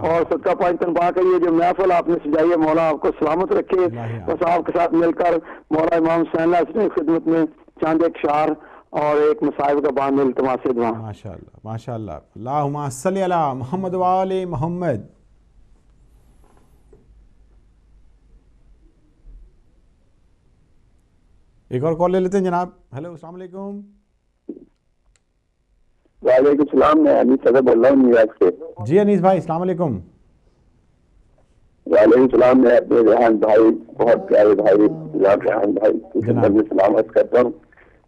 اور صدقہ پنجتن پاک ہے یہ جو محفل آپ نے سجائی ہے، مولا آپ کو سلامت رکھے۔ بس آپ کے ساتھ مل کر مولا امام حسین علیہ السلام کی خدمت میں چاند ایک شعر اور ایک مصائب کا باندھ التماس دعا۔ ماشاءاللہ ماشاءاللہ۔ اللہم صلی علی محمد و آل محمد۔ ایک اور کال لے لیتے ہیں جناب۔ ہیلو، السلام علیکم۔ وعلیکم السلام، میں انیس صدر بول رہا ہوں نیو یارک سے۔ جی انیس بھائی، السلام علیکم۔ وعلیکم السلام. میں اپنے ریحان بھائی, بہت پیارے بھائی جناب ریحان بھائی کی خدمت میں سلامت کرتا ہوں.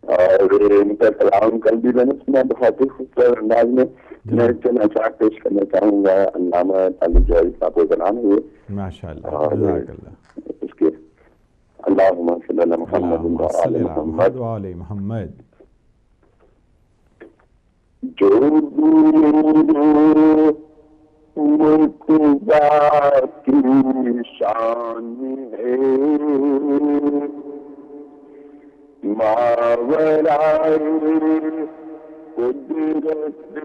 اور ان کا کلام کل بھی میں نے سنا بہت ہی خوبصورت انداز میں. میں اس سے نشاط پیش کرنا چاہوں گا. علامہ طالب جوہری صاحب کا نام ہے ماشاء اللہ. اس کے اللہم صلی علی محمد وعلی محمد وعلی محمد. جو مرتضیٰ کی شان ہے ماورائے قدرت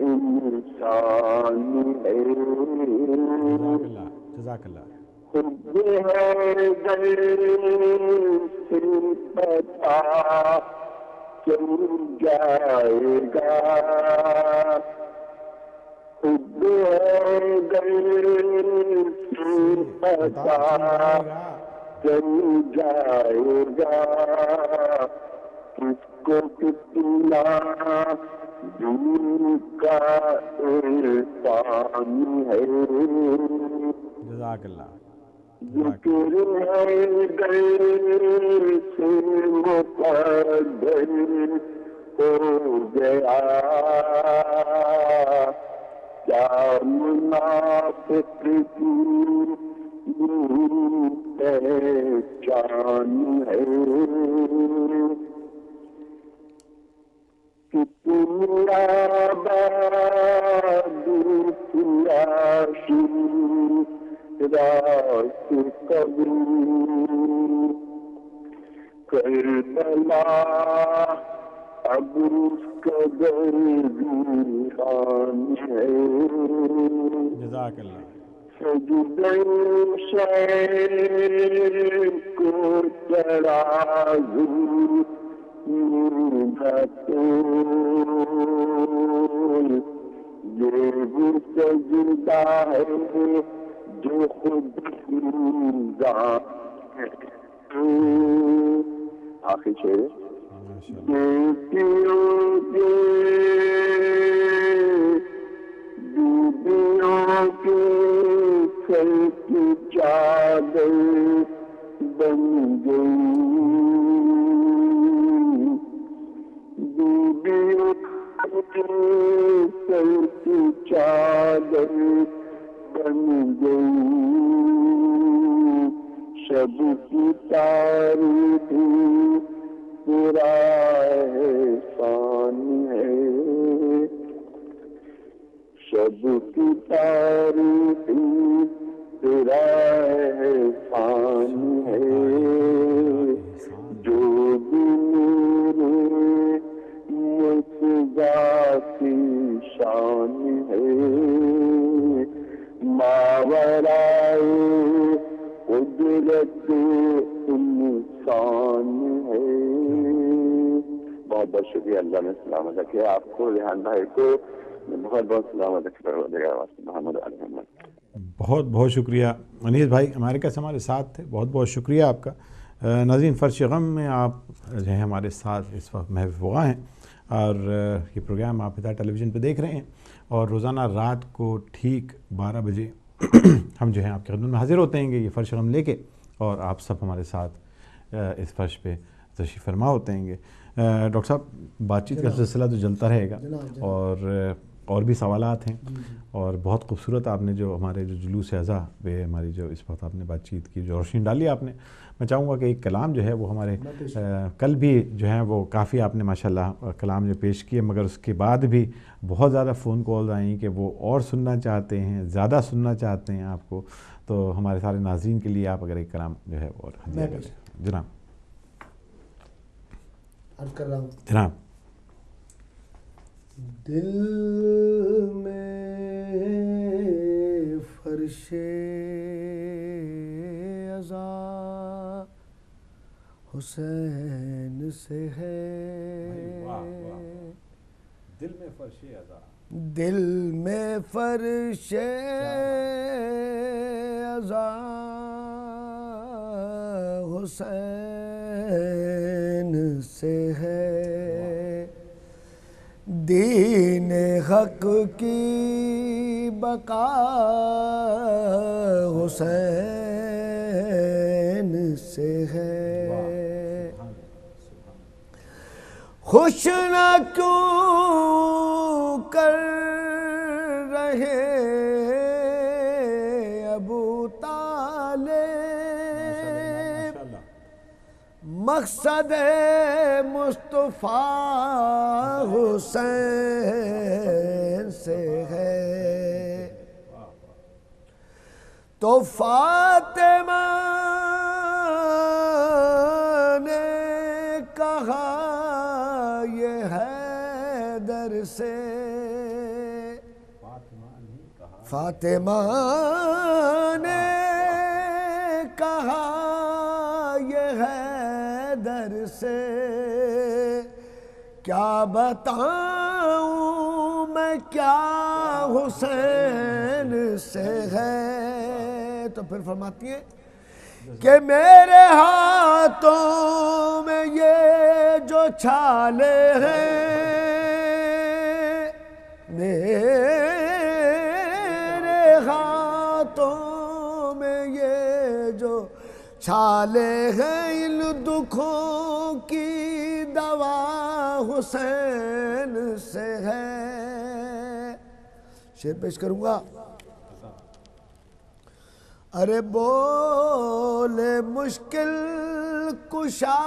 انسان ہے. جزاک اللہ. خود ہے گر سے پتا چل جائے گا, خود ہے گر سے پتا چل جائے گا, کس کو کتنا دور کا احسان ہے. جزاک اللہ. ذکر ہے گر سے مقدر ہو گیا, کیا منافق کی پہچان ہے. کتنی آباد سیاسی راست قبول کربلا اب اس قدر ویران ہے. جزاک اللہ. سجدہ شیر کو ترازو مردتول, یہ وہ سجدہ ہے جو خود میزان ہے. آخری شعر بیبیوں کے سر کی چادر بن گئی, بیبیوں کے سر کی چادر بن گئی, شب کی تاریخی پورا احسان ہے. شب کی تاریخی پورا احسان ہے. جو بھی میرے مرتضیٰ کی شان ہے ماورائے قدرت انسان ہے. بہت بہت شکریہ. اللہ نے سلامت رکھے آپ کو, ریحان بھائی کو بہت بہت سلامت رکھے محمد علی محمد. بہت بہت شکریہ انیس بھائی, ہمارے کیسے ہمارے ساتھ تھے. بہت بہت شکریہ آپ کا. ناظرین, فرش غم میں آپ جو ہیں ہمارے ساتھ اس وقت محو وقوع ہیں, اور یہ پروگرام آپ ہدایت ٹیلی ویژن پہ دیکھ رہے ہیں, اور روزانہ رات کو ٹھیک 12 بجے ہم جو ہیں آپ کی خدمت میں حاضر ہوتے ہیں گے یہ فرش غم لے کے, اور آپ سب ہمارے ساتھ اس فرش پہ تشریف فرما ہوتے ہیں گے. ڈاکٹر صاحب, بات چیت کا سلسلہ تو چلتا رہے گا, اور بھی سوالات ہیں, اور بہت خوبصورت آپ نے جو ہمارے جو جلوس اعضاء پہ ہماری جو اس وقت آپ نے بات چیت کی, جو روشنی ڈالی آپ نے. میں چاہوں گا کہ ایک کلام جو ہے وہ ہمارے کل بھی جو ہیں وہ کافی آپ نے ماشاءاللہ کلام جو پیش کیے, مگر اس کے بعد بھی بہت زیادہ فون کالز آئیں کہ وہ اور سننا چاہتے ہیں, زیادہ سننا چاہتے ہیں آپ کو. تو ہمارے سارے ناظرین کے لیے آپ اگر ایک کلام جو ہے اور جناب عرض کر رہا ہوں. جناب. دل میں فرش عزا حسین سے ہے, دل میں فرش عزا, دل میں فرش عزا حسین سے ہے, دین حق کی بقا حسین سے ہے، خوش نہ کیوں کر رہے ابو طالب، مقصد مصطفیٰ حسین سے ہے، تو فاطمہ نے کہا یہ حیدر سے، فاطمہ نے کہا یہ حیدر سے، کیا بتاؤں میں کیا حسین سے ہے، تو پھر فرماتی ہیں کہ میرے ہاتھوں میں یہ جو چھالے ہیں، میرے ہاتھوں میں یہ جو چھالے ہیں، ان دکھوں کی دوا حسین سے ہے۔ شعر پیش کروں گا، ارے بولے مشکل کشا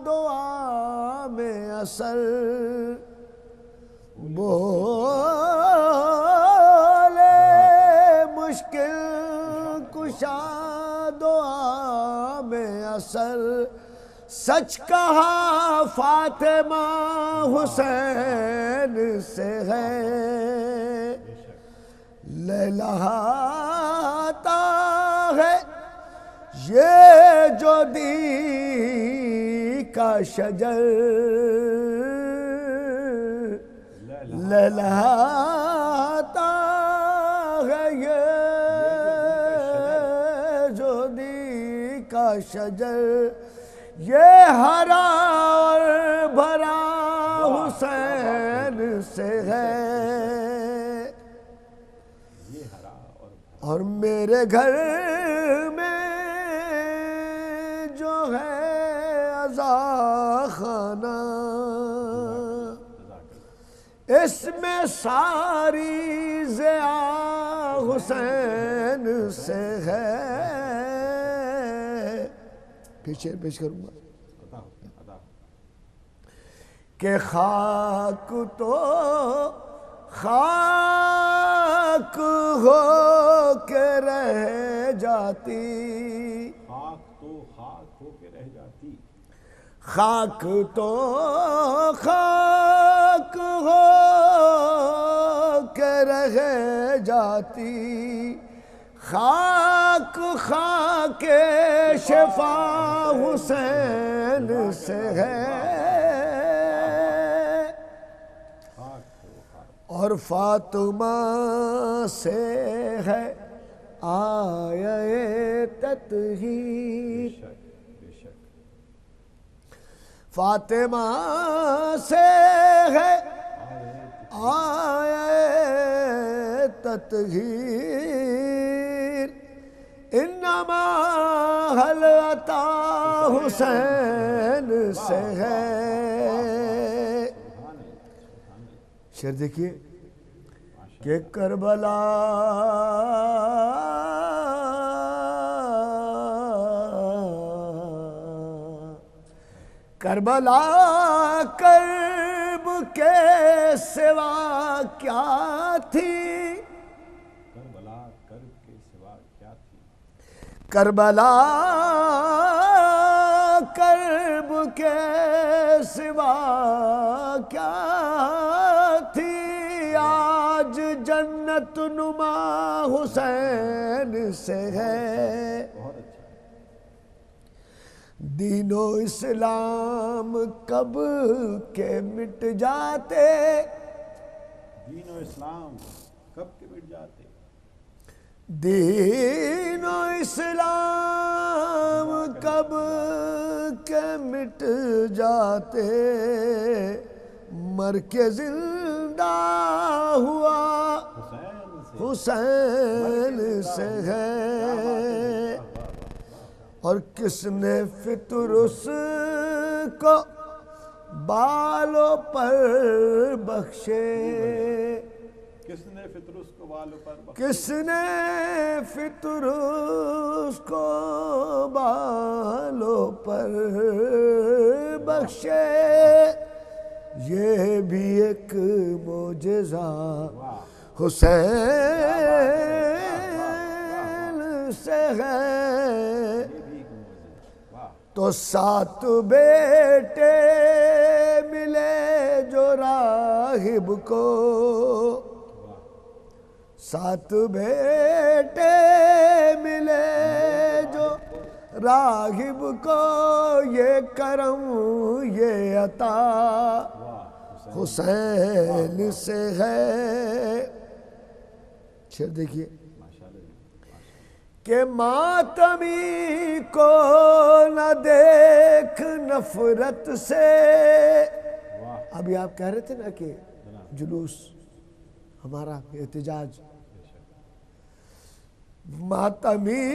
دعا میں اثر، بولے مشکل کشا دعا میں اثر، سچ کہا فاطمہ حسین سے ہے، لہلاتا ہے یہ جو دی کا شجر، لہلاتا ہے یہ جو دی کا شجر، یہ ہرا اور بھرا حسین سے ہے، اور میرے گھر میں جو ہے عزا خانہ، اس میں ساری ضیاء حسین سے ہے۔ پھر شعر پیش کروں گا کہ خاک تو خاک ہو کے رہ جاتی، خاک تو خاک ہو کے رہ جاتی، خاک تو خاک ہو کے رہ جاتی، خاک خاک شفا حسین سے ہے، اور فاطمہ سے ہے آیے تطہیر، فاطمہ سے ہے آیے تطہیر، انما حل عطا حسین سے ہے۔ شعر دیکھیے کہ کربلا کربلا کرب کے سوا کیا تھی، کربلا کرب کے سوا کیا تھی، کربلا کرب کے سوا کیا تھی، آج جنت نما حسین سے ہے، دین و اسلام کب کے مٹ جاتے، دین و اسلام کب کے مٹ جاتے، دین و اسلام کب کے مٹ جاتے، مر کے زندہ ہوا حسین سے ہے، اور کس نے فطر اس کو بالوں پر بخشے، کس نے فطر اس کو بالوں پر بخشے، کس نے فطر اس کو بالوں پر بخشے، یہ بھی ایک معجزہ حسین سے ہے۔ تو 7 بیٹے ملے جو راہب کو، 7 بیٹے ملے جو راہب کو، یہ کرم یہ عطا حسین سے ہے۔ شعر دیکھیے کہ ماتمی کو نہ دیکھ نفرت سے، ابھی آپ کہہ رہے تھے نا کہ جلوس ہمارا احتجاج، ماتمی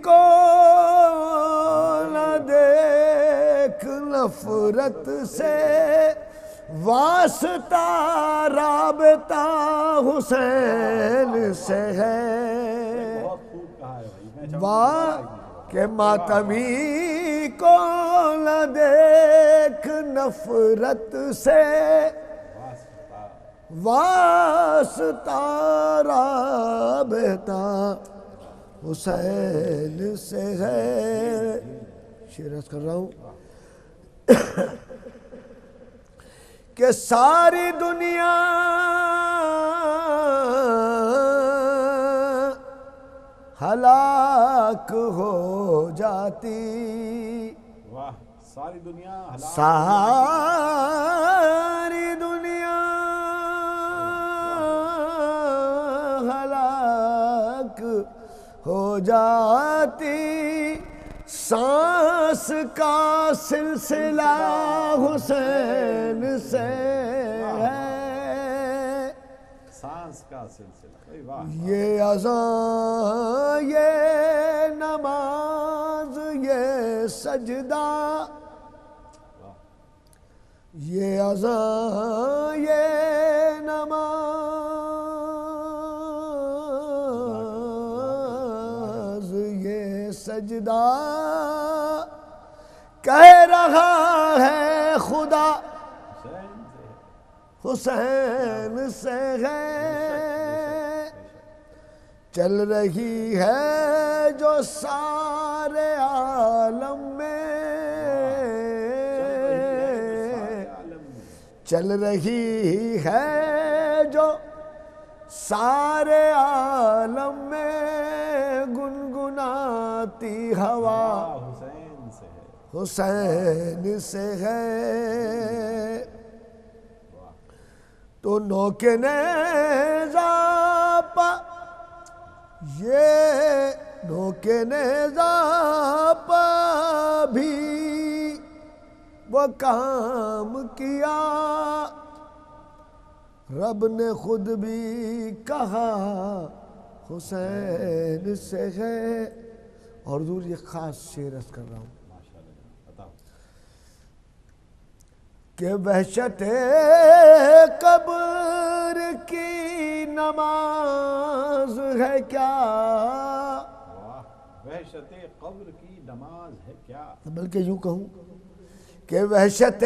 کو نہ دیکھ نفرت سے، واسطہ رابطہ حسین سے ہے، کہ ماتمی کو نہ دیکھ نفرت سے، واسطہ رابطہ حسین سے ہے۔ شعر عرض کر رہا ہوں کہ ساری دنیا ہلاک ہو جاتی، واہ، ساری دنیا ساری دنیا ہلاک ہو جاتی، سانس کا سلسلہ حسین سے ہے، سانس کا سلسلہ، یہ اذان یہ نماز یہ سجدہ، یہ اذان یہ نماز یہ سجدہ، کہہ رہا ہے خدا حسین سے ہے، چل رہی ہے جو سارے عالم میں، چل رہی ہے جو سارے عالم میں، گنگناتی ہوا حسین سے ہے۔ تو نوک نیزہ پا یہ نوک نیزہ پا بھی وہ کام کیا، رب نے خود بھی کہا حسین سے ہے۔ اور حضور یہ خاص شعر عرض کر رہا ہوں کہ وحشت قبر کی نماز ہے کیا، وحشت قبر کی نماز ہے کیا، بلکہ یوں کہوں کہ وحشت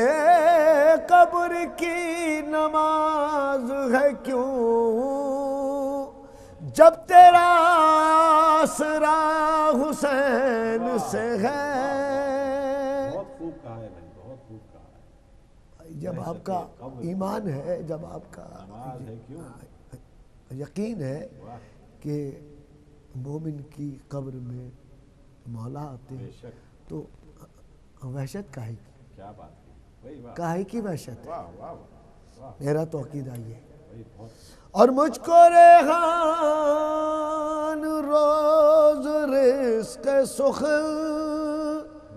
قبر کی نماز ہے کیوں، جب تیرا آسرا حسین سے ہے۔ بہت خوب کہا ہے بھائی، بہت خوب کہا ہے۔ جب آپ کا ایمان ہے، جب آپ کا یقین ہے کہ مومن کی قبر میں مولا آتے ہیں، تو وحشت کاہے کی، کیا بات ہے، کاہے کی وحشت ہے، میرا تو عقیدہ یہ ہے۔ اور مجھ کو ریحان روز رزق سخن،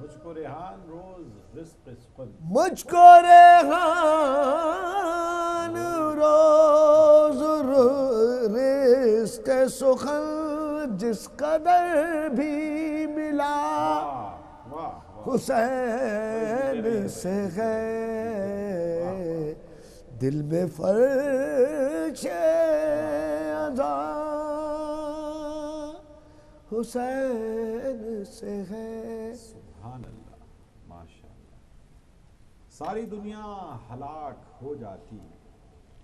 مجھ کو ریحان روز رزق سخن، مجھ کو ریحان روز رزق رزق سخن جس قدر بھی ملا حسین سے ہے دل میں فرش اذا حسین سے ہے. سبحان اللہ، ماشاء اللہ. ساری دنیا ہلاک ہو جاتی،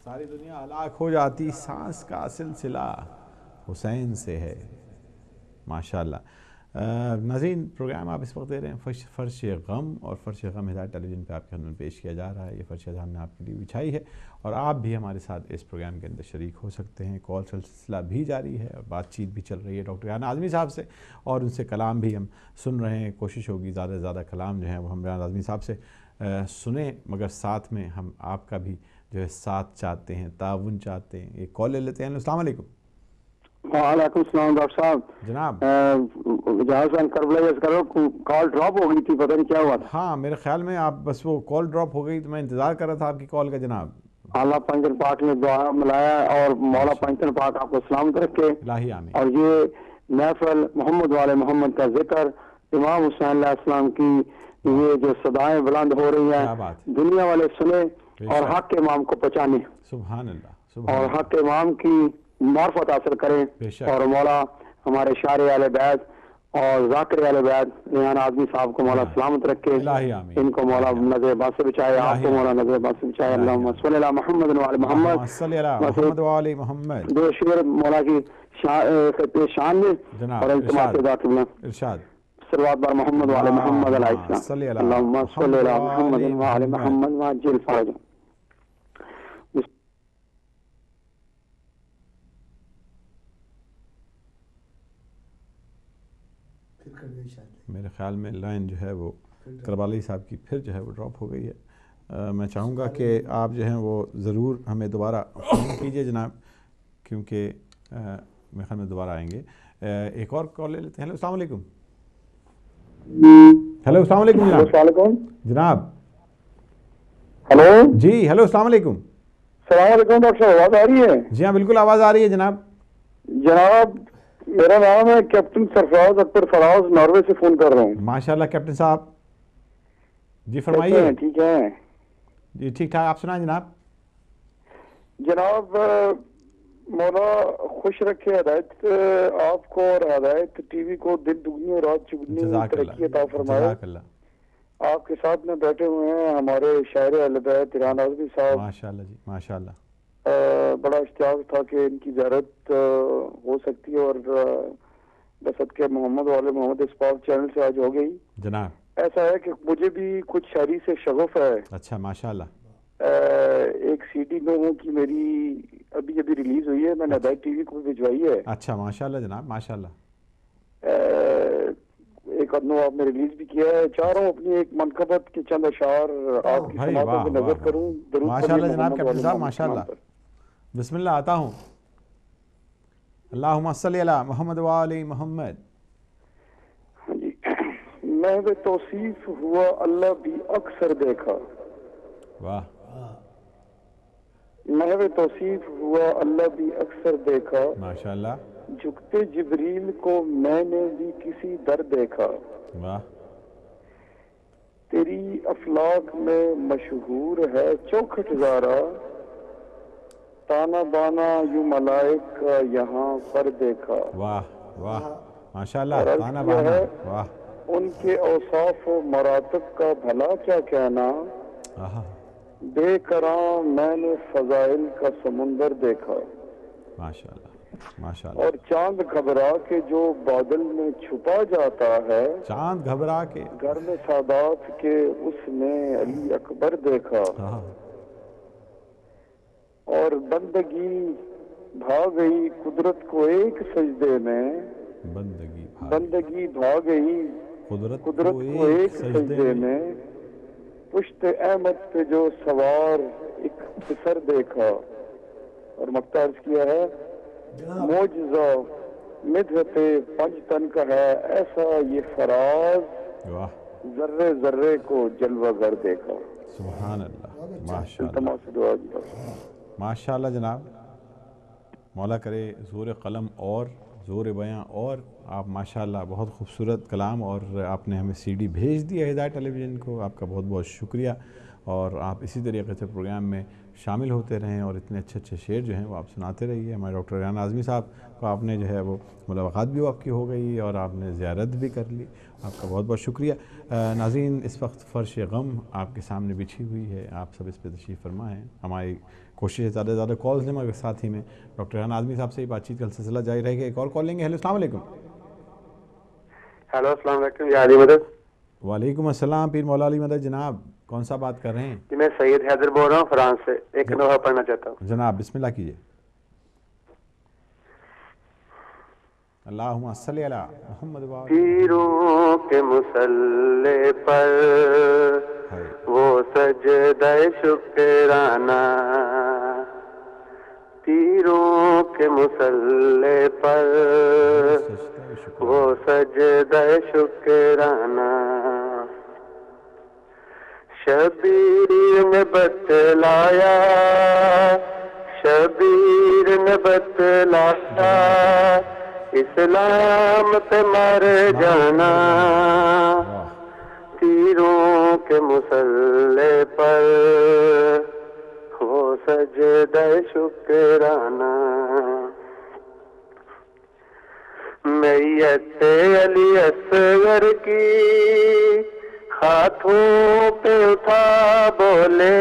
ساری دنیا ہلاک ہو جاتی، سانس کا سلسلہ حسین سے ہے. ماشاء اللہ. ناظرین، پروگرام آپ اس وقت دے رہے ہیں فرش غم، اور فرش غم ہدایت ٹیلی ویژن پہ آپ کے خدمت میں پیش کیا جا رہا ہے. یہ فرش ہم نے آپ کے لیے بچھائی ہے، اور آپ بھی ہمارے ساتھ اس پروگرام کے اندر شریک ہو سکتے ہیں. کال سلسلہ بھی جاری ہے اور بات چیت بھی چل رہی ہے ڈاکٹر ریحان اعظمی صاحب سے، اور ان سے کلام بھی ہم سن رہے ہیں. کوشش ہوگی زیادہ سے زیادہ کلام جو ہیں وہ ہم ریحان اعظمی صاحب سے سنیں، مگر ساتھ میں ہم آپ کا بھی جو ہے ساتھ چاہتے ہیں، تعاون چاہتے ہیں. ایک کال لے لیتے ہیں. السلام علیکم. وعلیکم السلام ڈاکٹر صاحب. جناب جہاز کربلا کرو، کال ڈراپ ہو گئی تھی، پتہ نہیں کیا ہوا تھا. ہاں، میرے خیال میں آپ بس وہ کال ڈراپ ہو گئی تو میں انتظار کر رہا تھا آپ کی کال کا. جناب اعلیٰ پنجن پاک نے دعا ملایا، اور مولا پنجن پاک آپ کو سلامت رکھے. الہی آمین. اور یہ محفل محمد والے محمد کا ذکر، امام حسین علیہ السلام کی یہ جو صدائیں بلند ہو رہی ہیں، دنیا والے سنیں اور حق کے امام کو پہچانیں. سبحان اللہ. اور حق کے امام کی معرفت حاصل کریں. اور مولا ہمارے شاعر اہل بیت اور ذاکر اہل بیت ریحان اعظمی صاحب کو مولا سلامت رکھے. ان کو مولا نظر بد سے بچائے، آپ کو مولا نظر بد سے بچائے. اللہم صلی علی محمد وعلی محمد. دو شعر مولا کی شان میں اور التماس ذات میں ارشاد. صلوات بر محمد وعلی محمد علیہ السلام. اللہم صلی علی محمد وعلی محمد وعجل فرج. میرے خیال میں لائن جو ہے وہ کربلائی صاحب کی پھر جو ہے وہ ڈراپ ہو گئی ہے. میں چاہوں گا کہ آپ جو ہیں وہ ضرور ہمیں دوبارہ فون کیجئے جناب، کیونکہ میرے خیال میں دوبارہ آئیں گے. ایک اور کال لے لیتے ہیں. ہیلو السلام علیکم. ہیلو السلام علیکم جناب. السلام علیکم جناب. ہلو جی ہیلو السلام علیکم. السلام علیکم ڈاکٹر صاحب، آواز آ رہی ہے؟ جی ہاں بالکل آواز آ رہی ہے جناب. جناب میرا نام ہے کیپٹن سرفراز اکبر فراز، ناروے سے فون کر رہا ہوں. ماشاءاللہ کیپٹن صاحب، جی فرمائیے. ٹھیک ہے جی ٹھیک ٹھاک، آپ سنائیں جناب. جناب مولا خوش رکھے ہدایت آپ کو اور ہدایت ٹی وی کو دن دگنی اور رات چگنی ترقی عطا فرمائے. آپ کے ساتھ میں بیٹھے ہوئے ہیں ہمارے شاعر اہل بیت ریحان اعظمی صاحب. ماشاءاللہ جی ماشاءاللہ. بڑا اشتیاق تھا کہ ان کی زیارت ہو سکتی ہے، اور بصدقہ محمد والے محمد اسپاق چینل سے آج ہو گئی. جناب ایسا ہے کہ مجھے بھی کچھ شاعری سے شغف ہے. اچھا ماشاءاللہ. ایک سی ڈی لوگوں کی میری ابھی ریلیز ہوئی ہے، میں نے ہدایت ٹی وی کو بھجوائی ہے. اچھا ماشاءاللہ جناب ماشاءاللہ. ایک ادنو آپ نے ریلیز بھی کیا ہے. چاہ رہا ہوں اپنی ایک منقبت کے چند اشعار آپ کی سماعتوں پہ نظر کروں. ماشاءاللہ جناب کیپٹن صاحب ماشاءاللہ. بسم اللہ آتا ہوں. اللہم صلی علی محمد وعلی محمد. ہاں جی. محو توصیف ہوا اللہ بھی اکثر دیکھا. واہ. محو توصیف ہوا اللہ بھی اکثر دیکھا. ماشاءاللہ. جھکتے جبریل کو میں نے بھی کسی در دیکھا. واہ. تیری افلاک میں مشہور ہے چوکھٹ زارا، تانا بانا یوں ملائک کا یہاں پر دیکھا. واہ واہ ماشاءاللہ. تانا بانا. واہ. ان کے اوصاف و مراتب کا بھلا کیا کہنا، بے کرام میں نے فضائل کا سمندر دیکھا. ماشاءاللہ ماشاءاللہ. اور چاند گھبرا کے جو بادل میں چھپا جاتا ہے، چاند گھبرا کے گھر میں سادات کے اس نے علی اکبر دیکھا. اور بندگی بھاگ گئی قدرت کو ایک سجدے میں، بندگی بھاگ گئی قدرت کو ایک سجدے میں، پشت احمد پہ جو سوار ایک پسر دیکھا. اور مقطع عرض کیا ہے، معجزہ مدحت پنج تن کا ہے ایسا یہ فراز، ذرے ذرے کو جلوہ گر دیکھا. سبحان اللہ ماشاءاللہ. ماشاءاللہ جناب. مولا کرے زور قلم اور زور بیاں اور آپ ماشاءاللہ بہت خوبصورت کلام، اور آپ نے ہمیں سی ڈی بھیج دیا ہدایت ٹیلی ویژن کو، آپ کا بہت بہت شکریہ، اور آپ اسی طریقے سے پروگرام میں شامل ہوتے رہیں اور اتنے اچھے اچھے شعر جو ہیں وہ آپ سناتے رہیے۔ ہمارے ڈاکٹر ریحان اعظمی صاحب کو آپ نے جو ہے وہ ملاقات بھی آپ کی ہو گئی اور آپ نے زیارت بھی کر لی، آپ کا بہت بہت شکریہ۔ ناظرین، اس وقت فرش غم آپ کے سامنے بچھی ہوئی ہے، آپ سب اس پہ تشریف فرما ہیں۔ ہماری کوشش ہے زیادہ سے زیادہ کالز لیں، مگر ساتھ ہی میں ڈاکٹر ریحان اعظمی صاحب سے ہی بات چیت کا سلسلہ جاری رہے گا۔ ایک اور کال لیں گے۔ ہیلو، السلام علیکم۔ ہیلو، السلام علیکم، یا علی مدد۔ وعلیکم السلام، پیر مولا علی مدد جناب، کون سا بات کر رہے ہیں؟ جی میں سید حیدر بول رہا ہوں فرانس سے، ایک نوحہ پڑھنا چاہتا ہوں جناب، بسم اللہ کیجیے۔ اللہم صلی علی محمد وآلہ۔ پیروں کے مصلی پر وہ سجدہ شکرانہ، پیروں کے مصلی پر وہ سجدہ شکرانہ، شبیر نے بتلایا، شبیر نے بتلایا اسلام پہ مر جانا، تیروں کے مصلی پر وہ سجدہ شکرانہ، میت علی اصغر کی ہاتھوں پہ اٹھا بولے،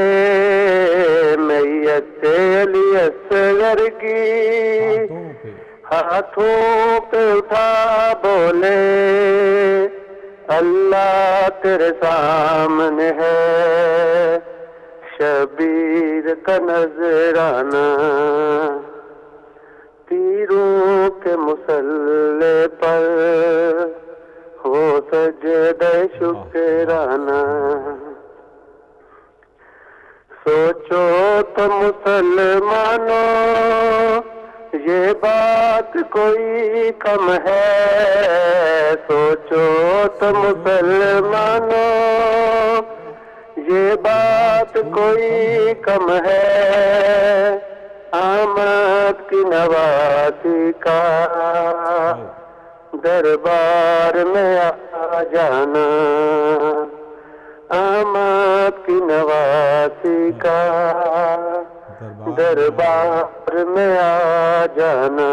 میت علی اصغر کی ہاتھوں پہ اٹھا بولے، اللہ تیرے سامنے ہے شبیر کا نذرانہ، تیروں کے مصلی پر ہو سجدہ شکرانہ، سوچو تو مسلمانوں یہ بات کوئی کم ہے، سوچو تو مسلمانوں یہ بات کوئی کم ہے، آمد کی نواسی کا دربار میں آ جانا، آمد کی نواسی کا دربار میں آ جانا،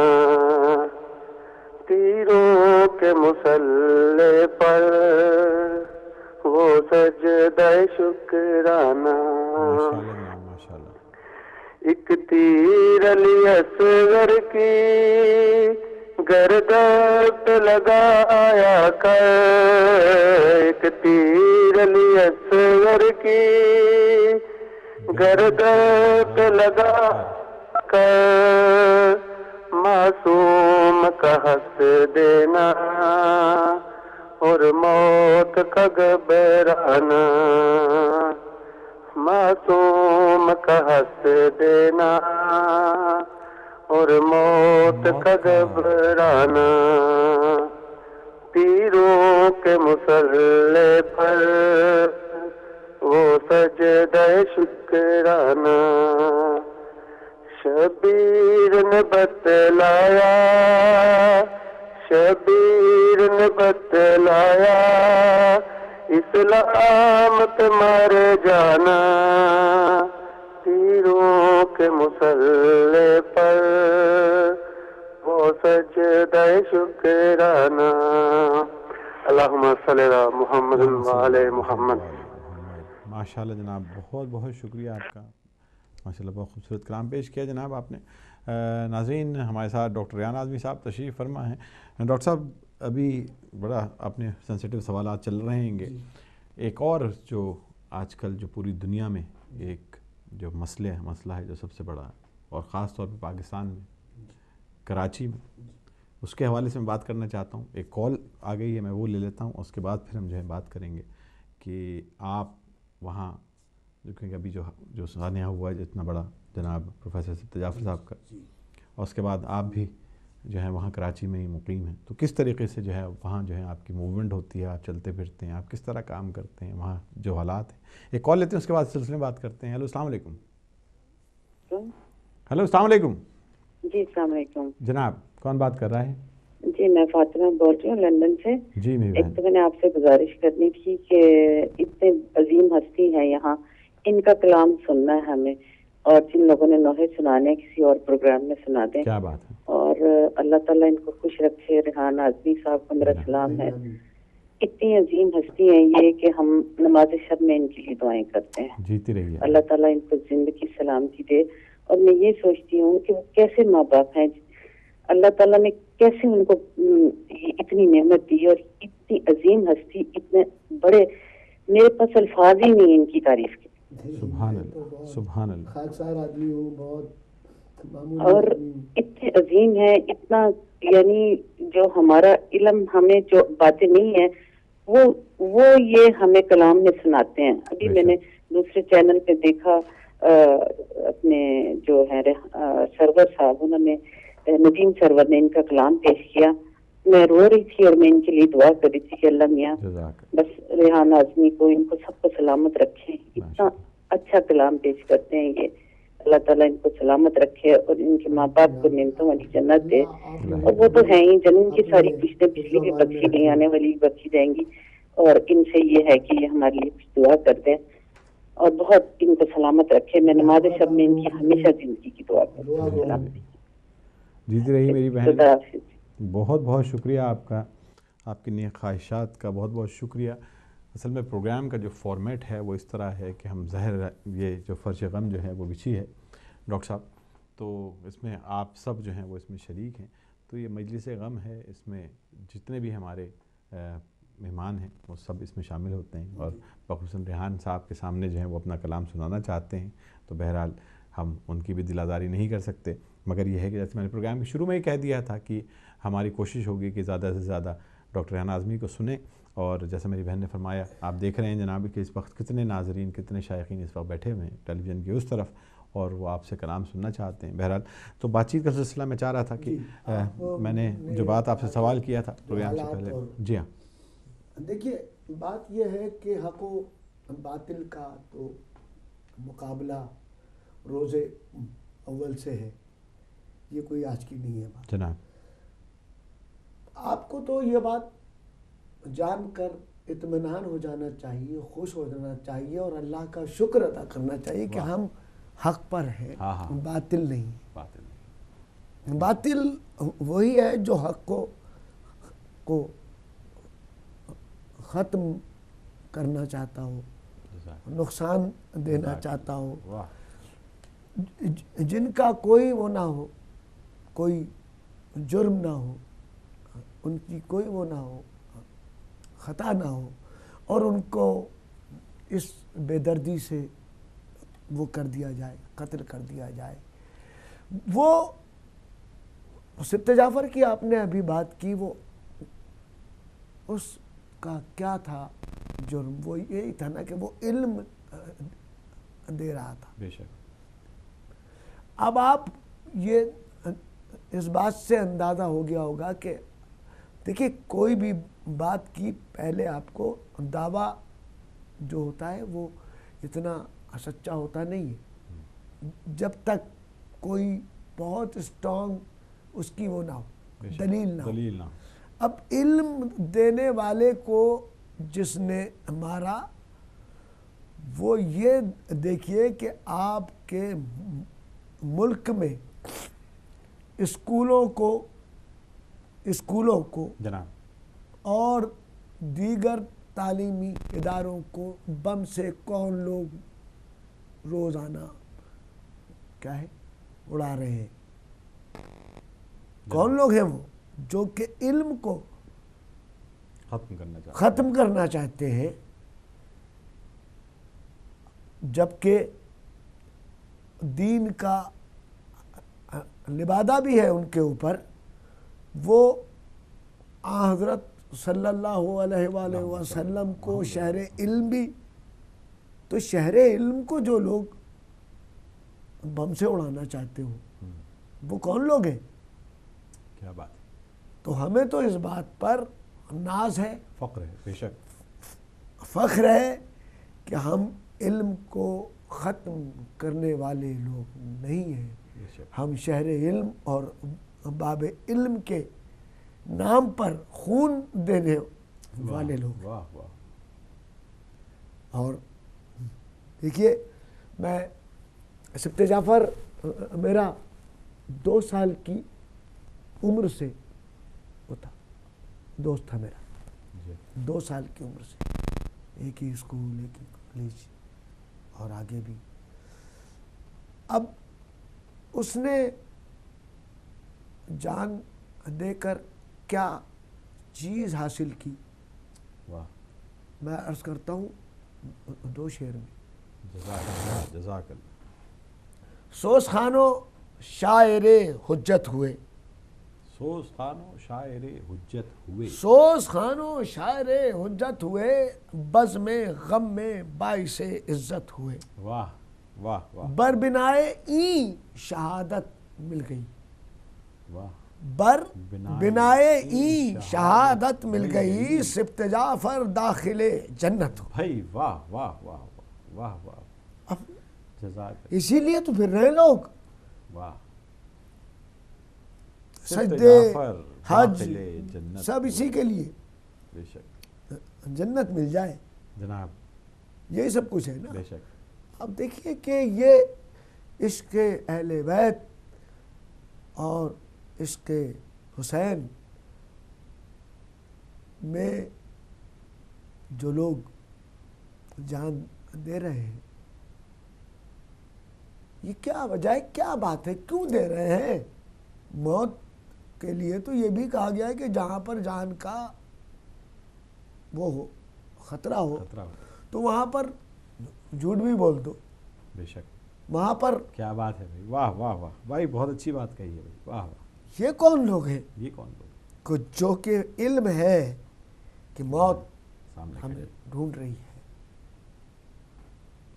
تیروں کے مصلی پر وہ سجدہ شکرانہ، ایک تیر علی اصغر کی گردن پہ لگایا کر، ایک تیر علی اصغر کی گردن پہ لگا کر معصوم کا ہنس دینا اور موت کا گھبرانا، معصوم کا ہنس دینا اور موت کا گھبرانا، تیروں کے مصلی پر وہ سجدہ شکرانہ، شبیر نے بتلایا، شبیر نے بتلایا اسلام پہ مر جانا، تیروں کے مصلی پر وہ سجدہ شکرانہ، اللہم صلی علی محمد وعلی محمد۔ ماشاءاللہ جناب، بہت بہت شکریہ آپ کا، ماشاءاللہ بہت خوبصورت کلام پیش کیا جناب آپ نے۔ ناظرین، ہمارے ساتھ ڈاکٹر ریحان اعظمی صاحب تشریف فرما ہیں۔ ڈاکٹر صاحب، ابھی بڑا اپنے سینسیٹیو سوالات چل رہے ہیں گے، ایک اور جو آج کل جو پوری دنیا میں ایک جو مسئلہ ہے جو سب سے بڑا، اور خاص طور پہ پاکستان میں کراچی میں، اس کے حوالے سے میں بات کرنا چاہتا ہوں۔ ایک کال آ گئی ہے، میں وہ لے لیتا ہوں، اس کے بعد پھر ہم جو ہے بات کریں گے کہ آپ وہاں جو کہ ابھی جو سانحہ ہوا ہے اتنا بڑا جناب پروفیسر سید جعفر صاحب کا، اور اس کے بعد آپ بھی جو ہے وہاں کراچی میں ہی مقیم ہیں، تو کس طریقے سے جو ہے وہاں جو ہے آپ کی موومنٹ ہوتی ہے، آپ چلتے پھرتے ہیں، آپ کس طرح کام کرتے ہیں، وہاں جو حالات ہیں۔ ایک کال لیتے ہیں، اس کے بعد سلسلے میں بات کرتے ہیں۔ ہیلو، السلام علیکم۔ ہیلو، السلام علیکم۔ جی السلام علیکم جناب کون بات کر رہا ہے؟ جی میں فاطمہ بول رہی ہوں لندن سے. جی میری ایک تو میں نے آپ سے گزارش کرنی تھی کہ اتنے عظیم ہستی ہیں یہاں, ان کا کلام سننا ہے ہمیں, اور جن لوگوں نے نوحے سنانے کسی اور پروگرام میں سنا دیں. کیا بات ہے. اور اللہ تعالیٰ ان کو خوش رکھے. ریحان اعظمی صاحب کو میرا سلام ہے. اتنی عظیم ہستی ہیں یہ کہ ہم نماز شب میں ان کے لیے دعائیں کرتے ہیں. جیتی رہیے. اللہ تعالیٰ ان کو زندگی سلامتی دے. اور میں یہ سوچتی ہوں کہ وہ کیسے ماں باپ ہیں, اللہ تعالیٰ نے کیسے ان کو اتنی نعمت دی اور اتنی عظیم ہستی, اتنے بڑے, میرے پاس الفاظ ہی نہیں ان کی تعریف کے. سبحان اللہ سبحان اللہ. خاکسار آدمی ہوں, بہت اور اتنے عظیم ہے, اتنا یعنی جو ہمارا علم ہمیں جو باتیں نہیں ہیں وہ یہ ہمیں کلام میں سناتے ہیں. ابھی میں نے دوسرے چینل پہ دیکھا اپنے جو ہے سرور صاحب, انہوں نے ندیم سرور نے ان کا کلام پیش کیا. میں رو رہی تھی اور میں ان کے لیے دعا کر رہی تھی کہ اللہ میاں بس ریحان اعظمی کو, ان کو سب کو سلامت رکھیں. اتنا اچھا کلام پیش کرتے ہیں یہ. اللہ تعالیٰ ان کو سلامت رکھے اور ان کے ماں باپ کو نعمتوں والی جنت دے. اور وہ تو ہیں ہی, جنت کی ساری کشتیں پچھلی بھی بخشی گئی, آنے والی بھی بخشی جائیں گی. اور ان سے یہ ہے کہ یہ ہمارے لیے کچھ دعا کر دیں اور بہت ان کو سلامت رکھے. میں نماز شب میں ان کی ہمیشہ زندگی کی دعا کرتی ہوں. سلامتی. جیتی رہی میری بہن. بہت بہت شکریہ آپ کا, آپ کی نیک خواہشات کا بہت بہت شکریہ. اصل میں پروگرام کا جو فارمیٹ ہے وہ اس طرح ہے کہ ہم زہر, یہ جو فرش غم جو ہے وہ بچھی ہے ڈاکٹر صاحب, تو اس میں آپ سب جو ہیں وہ اس میں شریک ہیں. تو یہ مجلس غم ہے, اس میں جتنے بھی ہمارے مہمان ہیں وہ سب اس میں شامل ہوتے ہیں, اور بخصوصاً ریحان صاحب کے سامنے جو ہیں وہ اپنا کلام سنانا چاہتے ہیں. تو بہرحال ہم ان کی بھی دل آزاری نہیں کر سکتے, مگر یہ ہے کہ جیسے میں نے پروگرام کے شروع میں ہی کہہ دیا تھا کہ ہماری کوشش ہوگی کہ زیادہ سے زیادہ ڈاکٹر ریحان اعظمی کو سنیں. اور جیسا میری بہن نے فرمایا, آپ دیکھ رہے ہیں جناب کہ اس وقت کتنے ناظرین, کتنے شائقین اس وقت بیٹھے ہوئے ہیں ٹیلی ویژن کی اس طرف, اور وہ آپ سے کلام سننا چاہتے ہیں. بہرحال تو بات چیت کا سلسلہ میں چاہ رہا تھا کہ میں نے جو بات آپ سے سوال کیا تھا پروگرام سے پہلے. جی ہاں, دیکھیے بات یہ ہے کہ حق و باطل کا تو مقابلہ روز اول سے ہے, یہ کوئی آج کی نہیں ہے بات. جناب آپ کو تو یہ بات جان کر اطمینان ہو جانا چاہیے, خوش ہو جانا چاہیے, اور اللہ کا شکر ادا کرنا چاہیے کہ ہم حق پر ہیں, باطل نہیں. باطل وہی ہے جو حق کو ختم کرنا چاہتا ہو, نقصان دینا چاہتا ہو, جن کا کوئی وہ نہ ہو, کوئی جرم نہ ہو, ان کی کوئی وہ نہ ہو, خطا نہ ہو, اور ان کو اس بے دردی سے وہ کر دیا جائے, قتل کر دیا جائے. وہ سبط جعفر کی آپ نے ابھی بات کی, وہ اس کا کیا تھا جرم؟ وہ یہی تھا نا کہ وہ علم دے رہا تھا. بے شک. اب آپ یہ اس بات سے اندازہ ہو گیا ہوگا کہ دیکھیے کوئی بھی بات کی پہلے آپ کو دعویٰ جو ہوتا ہے وہ اتنا سچا ہوتا نہیں ہے جب تک کوئی بہت اسٹرانگ اس کی وہ نہ ہو, دلیل نہ ہو. اب علم دینے والے کو جس نے مارا, وہ یہ دیکھیے کہ آپ کے ملک میں اسکولوں کو جناب اور دیگر تعلیمی اداروں کو بم سے کون لوگ روزانہ کیا ہے اڑا رہے ہیں؟ کون لوگ ہیں وہ جو کہ علم کو ختم کرنا چاہتے ہیں, جبکہ دین کا لبادہ بھی ہے ان کے اوپر. وہ حضرت صلی اللہ علیہ وآلہ وسلم کو شہر علم بھی, تو شہر علم کو جو لوگ بم سے اڑانا چاہتے ہو وہ کون لوگ ہیں؟ کیا بات ہے. تو ہمیں تو اس بات پر ناز ہے, فخر ہے, بے شک فخر ہے کہ ہم علم کو ختم کرنے والے لوگ نہیں ہیں. ہم شہر علم اور باب علم کے نام پر خون دینے والے لوگ. اور دیکھیے میں سبت جعفر میرا 2 سال کی عمر سے وہ تھا، دوست تھا میرا 2 سال کی عمر سے، ایک ہی اسکول ایک ہی کالج اور آگے بھی. اب اس نے جان دے کر کیا چیز حاصل کی، میں عرض کرتا ہوں 2 شعر میں. جزاک اللہ. سوز خانو شاعر حجت ہوئے، سوز خانو شاعر حجت ہوئے، سوز خانو شاعر حجت ہوئے، بزم غم میں باعث عزت ہوئے. واہ واہ واہ. بر بنائے این شہادت مل گئی، واہ. بر بنائے این شہادت مل گئی، سبت جعفر داخل جنت ہو. بھائی واہ واہ واہ واہ واہ. جزاک. اسی لیے تو پھر رہے لوگ واہ. سجدے حج سب اسی کے لیے، بے شک جنت مل جائے جناب، یہی سب کچھ ہے نا. بے شک. اب دیکھیے کہ یہ عشق اہل بیت اور عشق حسین میں جو لوگ جان دے رہے ہیں، یہ کیا وجہ ہے، کیا بات ہے، کیوں دے رہے ہیں؟ موت کے لیے تو یہ بھی کہا گیا ہے کہ جہاں پر جان کا وہ ہو، خطرہ ہو تو وہاں پر جھوٹ بھی بول دو. بے شک. وہاں پر کیا بات ہے بھائی، واہ واہ واہ بھائی، بہت اچھی بات کہی ہے بھائی. واہ واہ. یہ کون لوگ ہیں؟ یہ کون لوگ؟ کہ جو کہ علم ہے کہ موت سامنے ہمیں ڈھونڈ رہی ہے،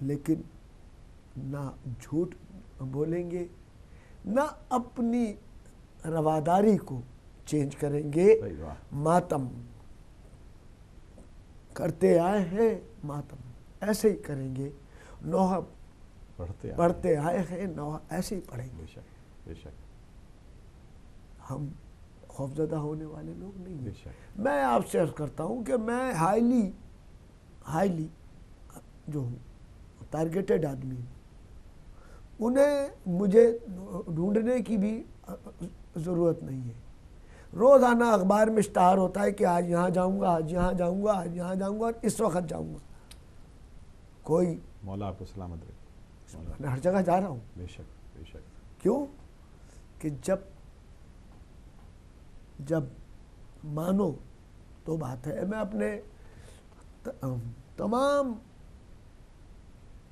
لیکن نہ جھوٹ بولیں گے، نہ اپنی رواداری کو چینج کریں گے. ماتم کرتے آئے ہیں، ماتم ایسے ہی کریں گے. نوحہ پڑھتے آئے ہیں، نوحہ ایسے ہی پڑھیں گے. بے شک بے شک. ہم خوفزدہ ہونے والے لوگ نہیں بے ہیں. شک. میں آپ سے عرض کرتا ہوں کہ میں ہائیلی جو ہوں ٹارگیٹڈ آدمی ہوں. انہیں مجھے ڈھونڈنے کی بھی ضرورت نہیں ہے. روزانہ اخبار میں اشتہار ہوتا ہے کہ آج یہاں جاؤں گا، آج یہاں جاؤں گا، آج یہاں جاؤں گا، اور اس وقت جاؤں گا. کوئی مولا آپ کو سلامت رکھے. میں ہر جگہ جا رہا ہوں. بے شک بے شک. کیوں کہ جب مانو تو بات ہے. میں اپنے تمام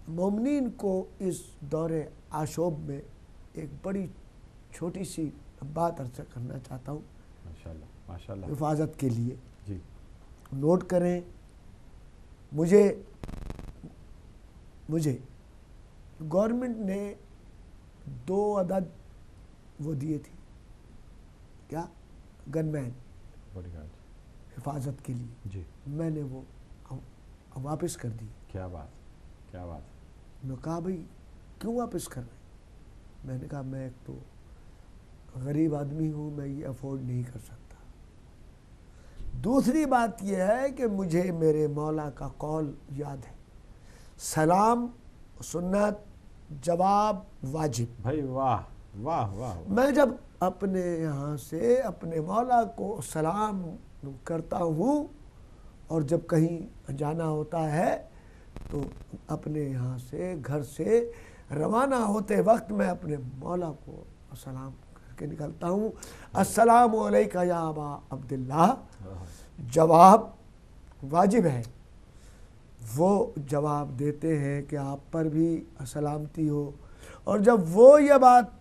مومنین کو اس دور آشوب میں ایک بڑی چھوٹی سی بات عرض کرنا چاہتا ہوں. ماشاءاللہ ماشاءاللہ. حفاظت کے لیے جی نوٹ کریں. مجھے گورنمنٹ نے 2 عدد وہ دیے تھے، کیا گن مین حفاظت کے لیے. جی میں نے وہ واپس کر دی. کیا بات کیا بات. انہوں نے کہا بھائی کیوں واپس کر رہے ہیں؟ میں نے کہا میں ایک تو غریب آدمی ہوں، میں یہ افورڈ نہیں کر سکتا. دوسری بات یہ ہے کہ مجھے میرے مولا کا قول یاد ہے، سلام سنت جواب واجب. بھائی واہ واہ واہ. میں جب اپنے یہاں سے اپنے مولا کو سلام کرتا ہوں اور جب کہیں جانا ہوتا ہے تو اپنے یہاں سے گھر سے روانہ ہوتے وقت میں اپنے مولا کو سلام کر کے نکلتا ہوں. السلام علیکہ یا ابا عبداللہ. جواب واجب ہے. وہ جواب دیتے ہیں کہ آپ پر بھی سلامتی ہو. اور جب وہ یہ بات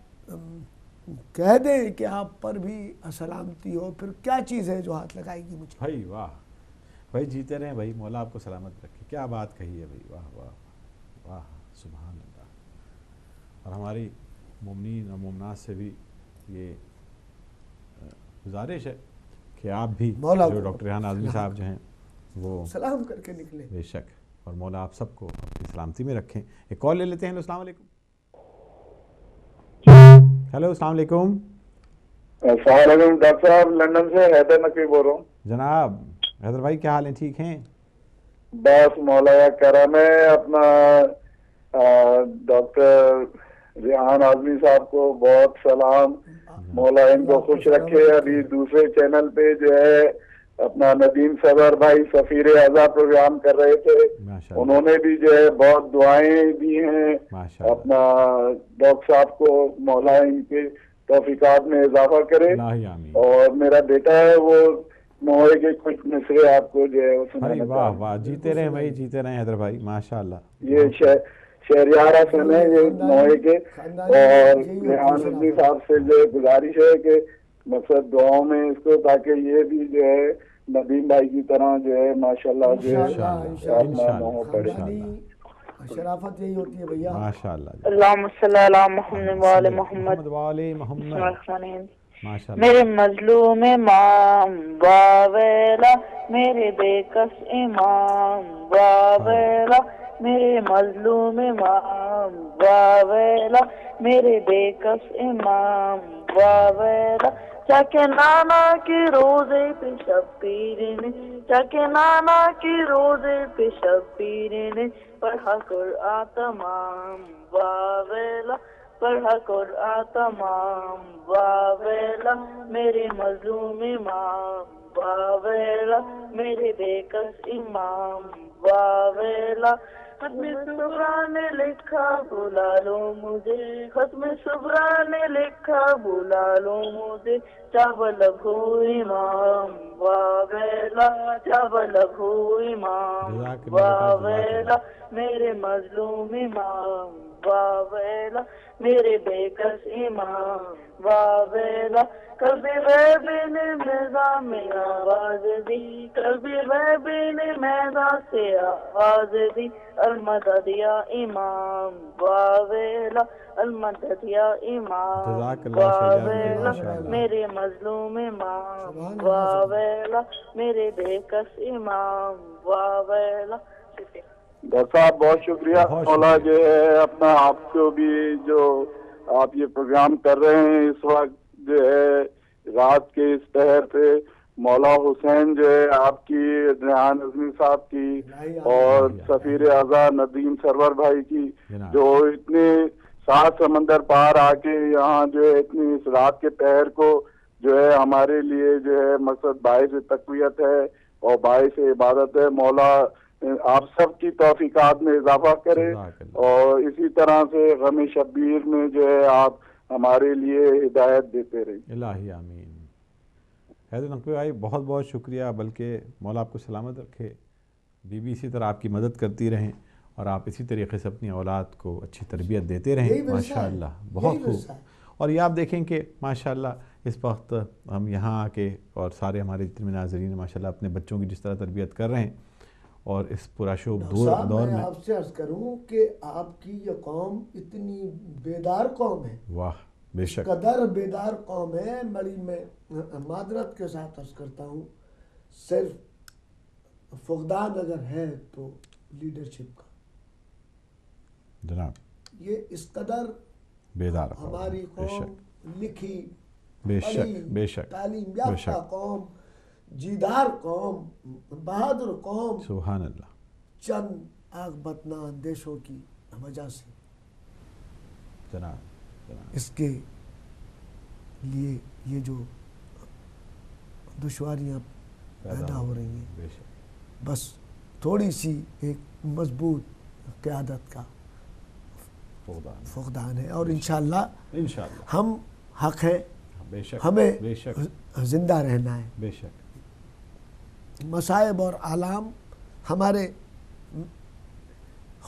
کہہ دیں کہ آپ پر بھی سلامتی ہو، پھر کیا چیز ہے جو ہاتھ لگائے گی مجھے؟ بھائی واہ بھائی، جیتے رہیں بھائی، مولا آپ کو سلامت رکھے. کیا بات کہی ہے بھائی. واہ واہ واہ سبحان اللہ. اور ہماری مومنین اور مومنات سے بھی یہ گزارش ہے کہ آپ بھی جو ڈاکٹر ریحان اعظمی صاحب جو ہیں وہ سلام کر کے نکلے. بے شک. اور مولا آپ سب کو اپنی سلامتی میں رکھیں. ایک کال لے لیتے ہیں. السلام علیکم. ہیلو السلام علیکم. السلام علیکم ڈاکٹر صاحب, لندن سے حیدر نقوی بول رہا ہوں. جناب حیدر بھائی کیا حال ہیں, ٹھیک ہیں؟ بس مولا کرم ہے. اپنا ڈاکٹر ریحان اعظمی صاحب کو بہت سلام, مولا ان کو خوش رکھے. ابھی دوسرے چینل پہ جو ہے اپنا ندیم سرور بھائی سفیر اعضا پروگرام کر رہے تھے, انہوں نے بھی جو ہے بہت دعائیں دی ہیں اپنا ڈاکٹر صاحب کو, مولا ان کے توفیقات میں اضافہ کرے. اور میرا بیٹا ہے وہ موئے کے کچھ مصرے آپ کو جو ہے واہ واہ, جیتے رہے بھائی, جیتے رہے حیدر بھائی, ماشاء اللہ. یہ شہریار حسن ہے یہ موئے کے, اور ریحان اعظمی صاحب سے جو گزارش ہے کہ مقصد دعاؤں میں اس کو, تاکہ یہ بھی جو ہے ندیم بھائی کی طرح جو ہے ماشاءاللہ جو ہے اپنا منہ پڑے. شرافت یہی ہوتی ہے بھیا. ماشاءاللہ. اللہم صلی علی محمد وآل محمد. میرے مظلوم امام باویلا, میرے بے کس امام باویلا, میرے مظلوم امام باویلا, میرے بے کس امام باویلا. چاکے نانا کی روزے پہ شبیر نے, چاکے نانا کی روزے پہ شبیر نے پڑھا قرآن تمام باویلا, پڑھا قرآن تمام باویلا. میرے مظلوم امام باویلا, میرے بے کس امام باویلا. ختم صبرا نے لکھا بلا لو مجھے, ختم صبرا نے لکھا بلا لو مجھے. چاول بھو امام باویلا, چاول بھو امام باویلا, میرے مظلوم امام باویلا, میرے بے کس امام باویلا. کبھی غیبی نے میدان میں آواز دی, کبھی غیبی نے میدان سے آواز دی. المدد یا امام باویلا, المدد یا امام باویلا, میرے مظلوم امام باویلا, میرے بے کس امام باویلا. ڈاکٹر صاحب بہت شکریہ. مولا جو ہے اپنا آپ کو بھی جو آپ یہ پروگرام کر رہے ہیں اس وقت جو ہے رات کے اس پہر پہ, مولا حسین جو ہے آپ کی, ریحان اعظمی صاحب کی اور سفیر اعضا ندیم سرور بھائی کی, جو اتنے 7 سمندر پار آ کے یہاں جو ہے اتنی اس رات کے پہر کو جو ہے ہمارے لیے جو ہے مقصد باعث تقویت ہے اور باعث عبادت ہے. مولا آپ سب کی توفیقات میں اضافہ کرے, اور اسی طرح سے غم شبیر میں جو ہے آپ ہمارے لیے ہدایت دیتے رہیے. الہی آمین. حیدر نقوی بھائی بہت بہت شکریہ, بلکہ مولا آپ کو سلامت رکھے, بیوی اسی طرح آپ کی مدد کرتی رہیں, اور آپ اسی طریقے سے اپنی اولاد کو اچھی تربیت دیتے رہیں. ماشاءاللہ بہت خوب. اور یہ آپ دیکھیں کہ ماشاءاللہ اس وقت ہم یہاں آ کے اور سارے ہمارے جتنے ناظرین ماشاءاللہ اپنے بچوں کی جس طرح تربیت کر رہے ہیں, اور اس پراشوب دور میں آپ سے عرض کروں کہ آپ کی یہ قوم اتنی بیدار قوم ہے. واہ, بے شک قدر بیدار قوم ہے. بڑی میں معذرت کے ساتھ عرض کرتا ہوں, صرف فقدان اگر ہے تو لیڈرشپ کا. جناب یہ اس قدر بیدار ہماری قوم لکھی بے شک بے شک تعلیم یافتہ قوم, جیدار قوم, بہادر قوم, سبحان اللہ, چند آگ بتنا اندیشوں کی وجہ سے جناب اس کے لیے یہ جو دشواریاں پیدا ہو رہی ہیں, بس تھوڑی سی ایک مضبوط قیادت کا فقدان ہے. اور انشاءاللہ ہم حق ہے, ہمیں زندہ رہنا ہے. بے شک مصائب اور آلام ہمارے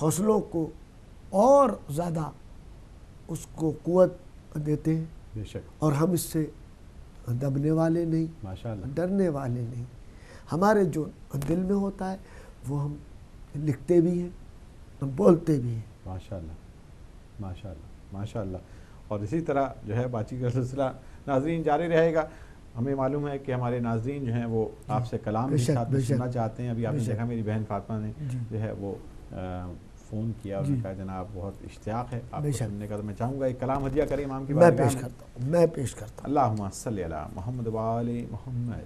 حوصلوں کو اور زیادہ اس کو قوت دیتے ہیں, بے شک, اور ہم اس سے دبنے والے نہیں, ماشاءاللہ ڈرنے والے نہیں. ہمارے جو دل میں ہوتا ہے وہ ہم لکھتے بھی ہیں, ہم بولتے بھی ہیں. ماشاءاللہ ماشاءاللہ ماشاءاللہ. اور اسی طرح جو ہے بات چیت کا سلسلہ ناظرین جاری رہے گا. ہمیں معلوم ہے کہ ہمارے ناظرین جو ہیں وہ آپ سے کلام بھی ساتھ میں سننا چاہتے ہیں. ابھی آپ نے دیکھا میری بہن فاطمہ نے جو ہے وہ فون کیا اور کہا جناب بہت اشتیاق ہے آپ کو سننے کا، تو میں چاہوں گا ایک کلام ہدیہ کریں امام کی میں بارگاہ پیش کرتا ہوں، میں پیش کرتا ہوں۔ اللہم صلی علی محمد و آل محمد،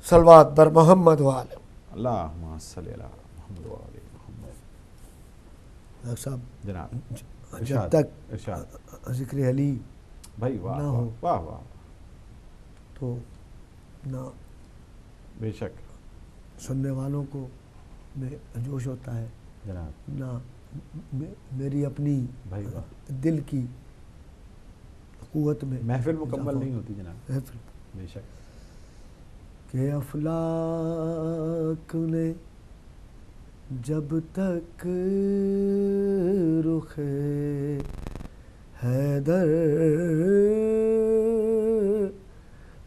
صلوات بر محمد و آل اللہم صلی علی محمد و آل محمد۔ ڈاکٹر صاحب جناب جب تک ارشاد ذکر علی بھائی واہ نہ ہو واہ واہ، تو نہ بے شک سننے والوں کو میں جوش ہوتا ہے، جناب نہ میری اپنی بھائی واہ، دل کی قوت میں محفل مکمل نہیں ہوتی جناب، محفل بے شک۔ کہ افلاک نے جب تک رخ حیدر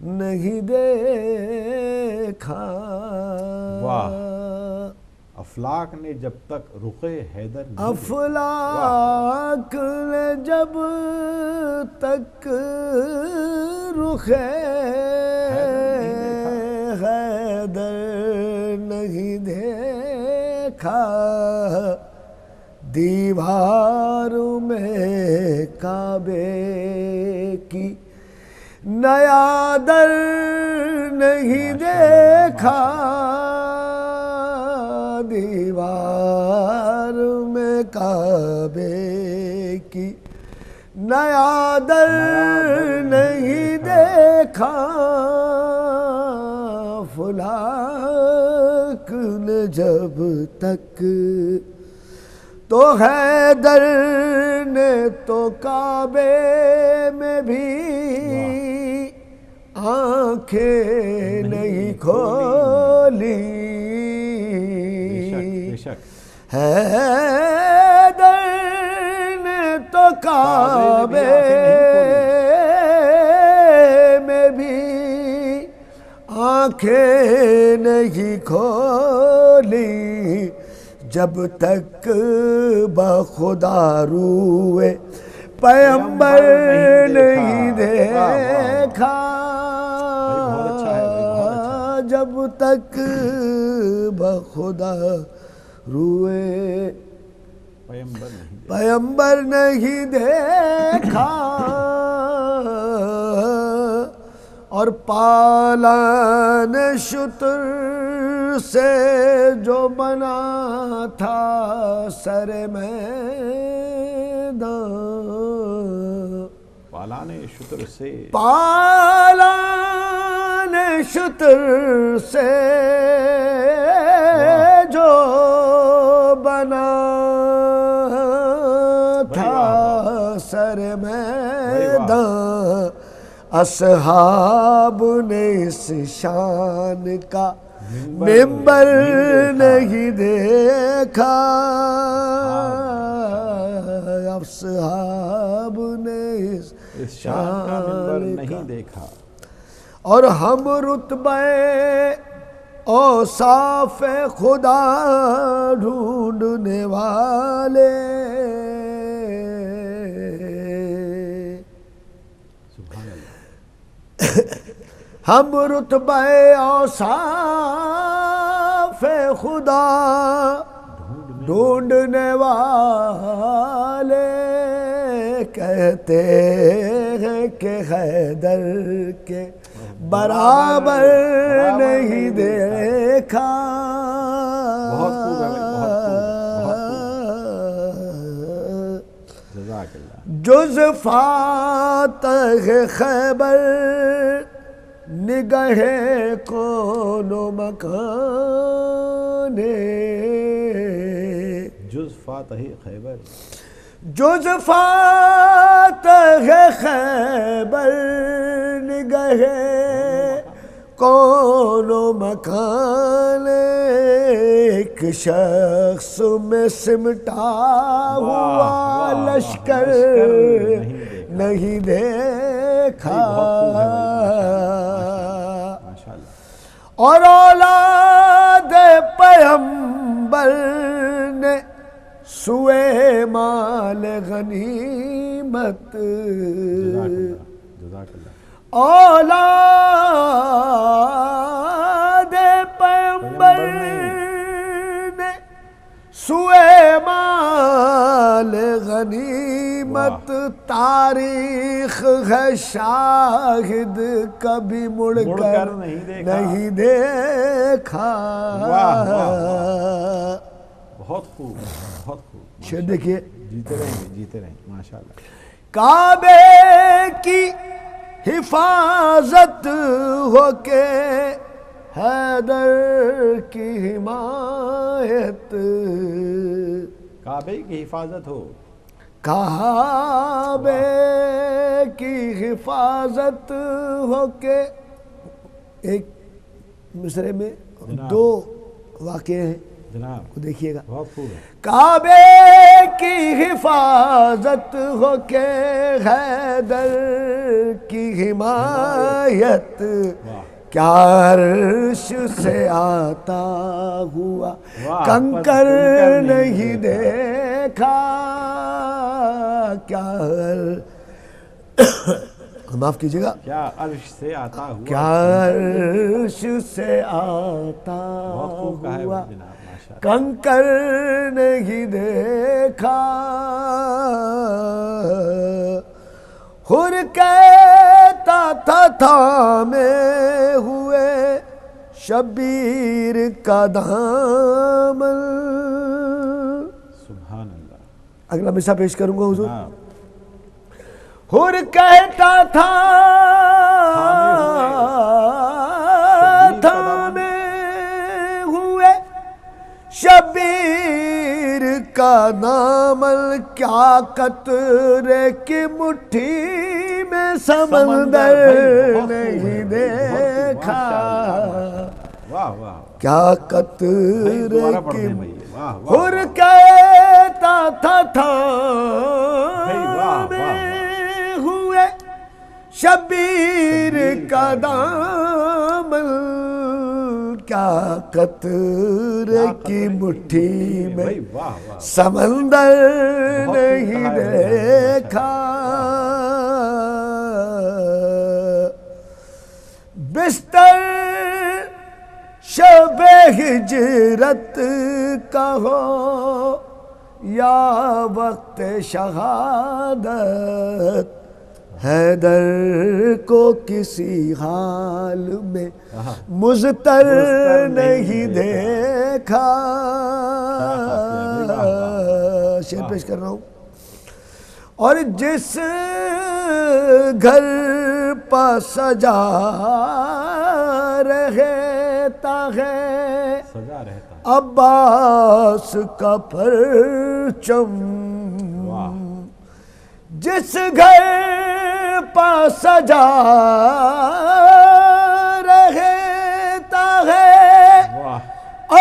نہیں دیکھا، واہ، افلاک نے جب تک رخ حیدر نہیں افلاک نے جب تک رخ حیدر نہیں دیکھا، دیوار میں کعبے کی نیا در نہیں دیکھا، دیوار میں کعبے کی نیا در نہیں دیکھا، فلاک نے جب تک تو حیدر نے تو کعبے میں بھی آنکھیں نہیں کھولی، حیدر نے تو کعبے میں بھی آنکھیں نہیں کھولی، جب تک بخدا روئے پیغمبر نہیں دیکھا، جب تک بخدا روئے پیغمبر نہیں دیکھا، اور پالان شتر سے جو بنا تھا سر میدان، پالان شتر سے، پالان شتر سے جو بنا تھا سر میدان، اصحاب نے اس شان کا ممبر نہیں دیکھا، اصحاب نے اس شان کا ممبر نہیں دیکھا، اور ہم رتبہ اوصاف خدا ڈھونڈنے والے، ہم رتبہ اوصاف خدا ڈھونڈنے والے، کہتے ہیں کہ حیدر کے برابر نہیں دیکھا، بہت خوب ہے، جزاک اللہ۔ جز فاتح خیبر نگہ کون و مکان، جز فاتح خیبر، جز فاتح خیبر نگہ کون و مکان، ایک شخص میں سمٹا ہوا لشکر نہیں دیکھا، اور اولاد پیغمبر نے سوئے مال غنیمت، اولاد پیغمبر نے سوئے مال غنیمت تاریخ ہے شاہد کبھی مڑ کر نہیں دیکھا. بہت خوب بہت خوب. شعر دیکھیے. جیتے رہیں ماشاءاللہ. کعبے کی حفاظت ہو کے حیدر کی حمایت. کعبے کی حفاظت ہو. کعبے کی حفاظت ہو کے. ایک مصرے میں دو واقعے ہیں جناب کو دیکھیے گا. بہت خوب ہے. کعبے کی حفاظت ہو کے حیدر کی حمایت. کیا عرش سے آتا ہوا کنکر نہیں دیکھا. کیا معاف کیجیے گا. کیا عرش سے آتا ہوا. کیا عرش سے آتا ہوا کنکر نہیں دیکھا. خور کہتا تھا تھامے ہوئے شبیر کا دامن. سبحان اللہ. اگلا مصرع پیش کروں گا حضور. خور کہتا تھا تھامے ہوئے شبیر کا دامن. کیا قطرے کی مٹھی میں سمندر نہیں دیکھا. کیا قطرے کی خور کہتا تھا تھامے ہوئے شبیر کا دامن. کیا قطرے کی مٹھی میں سمندر نہیں دیکھا. بستر شب ہجرت کا ہو یا وقت شہادت. حیدر کو کسی حال میں مضطر نہیں دیکھا. شعر پیش کر رہا ہوں. اور جس گھر پر سجا رہتا ہے عباس کا پرچم. جس گھر پر سجا رہتا ہے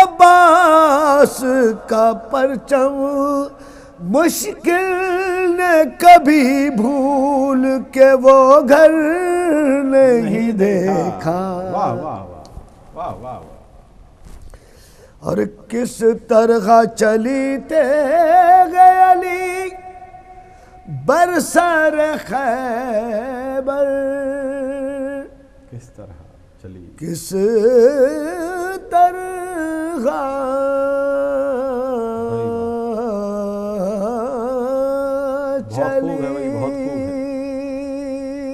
عباس کا پرچم. مشکل نے کبھی بھول کے وہ گھر نہیں دیکھا. اور کس طرح چلی تیغ علی برسر خیبر. کس طرح چلی. کس طرح چلی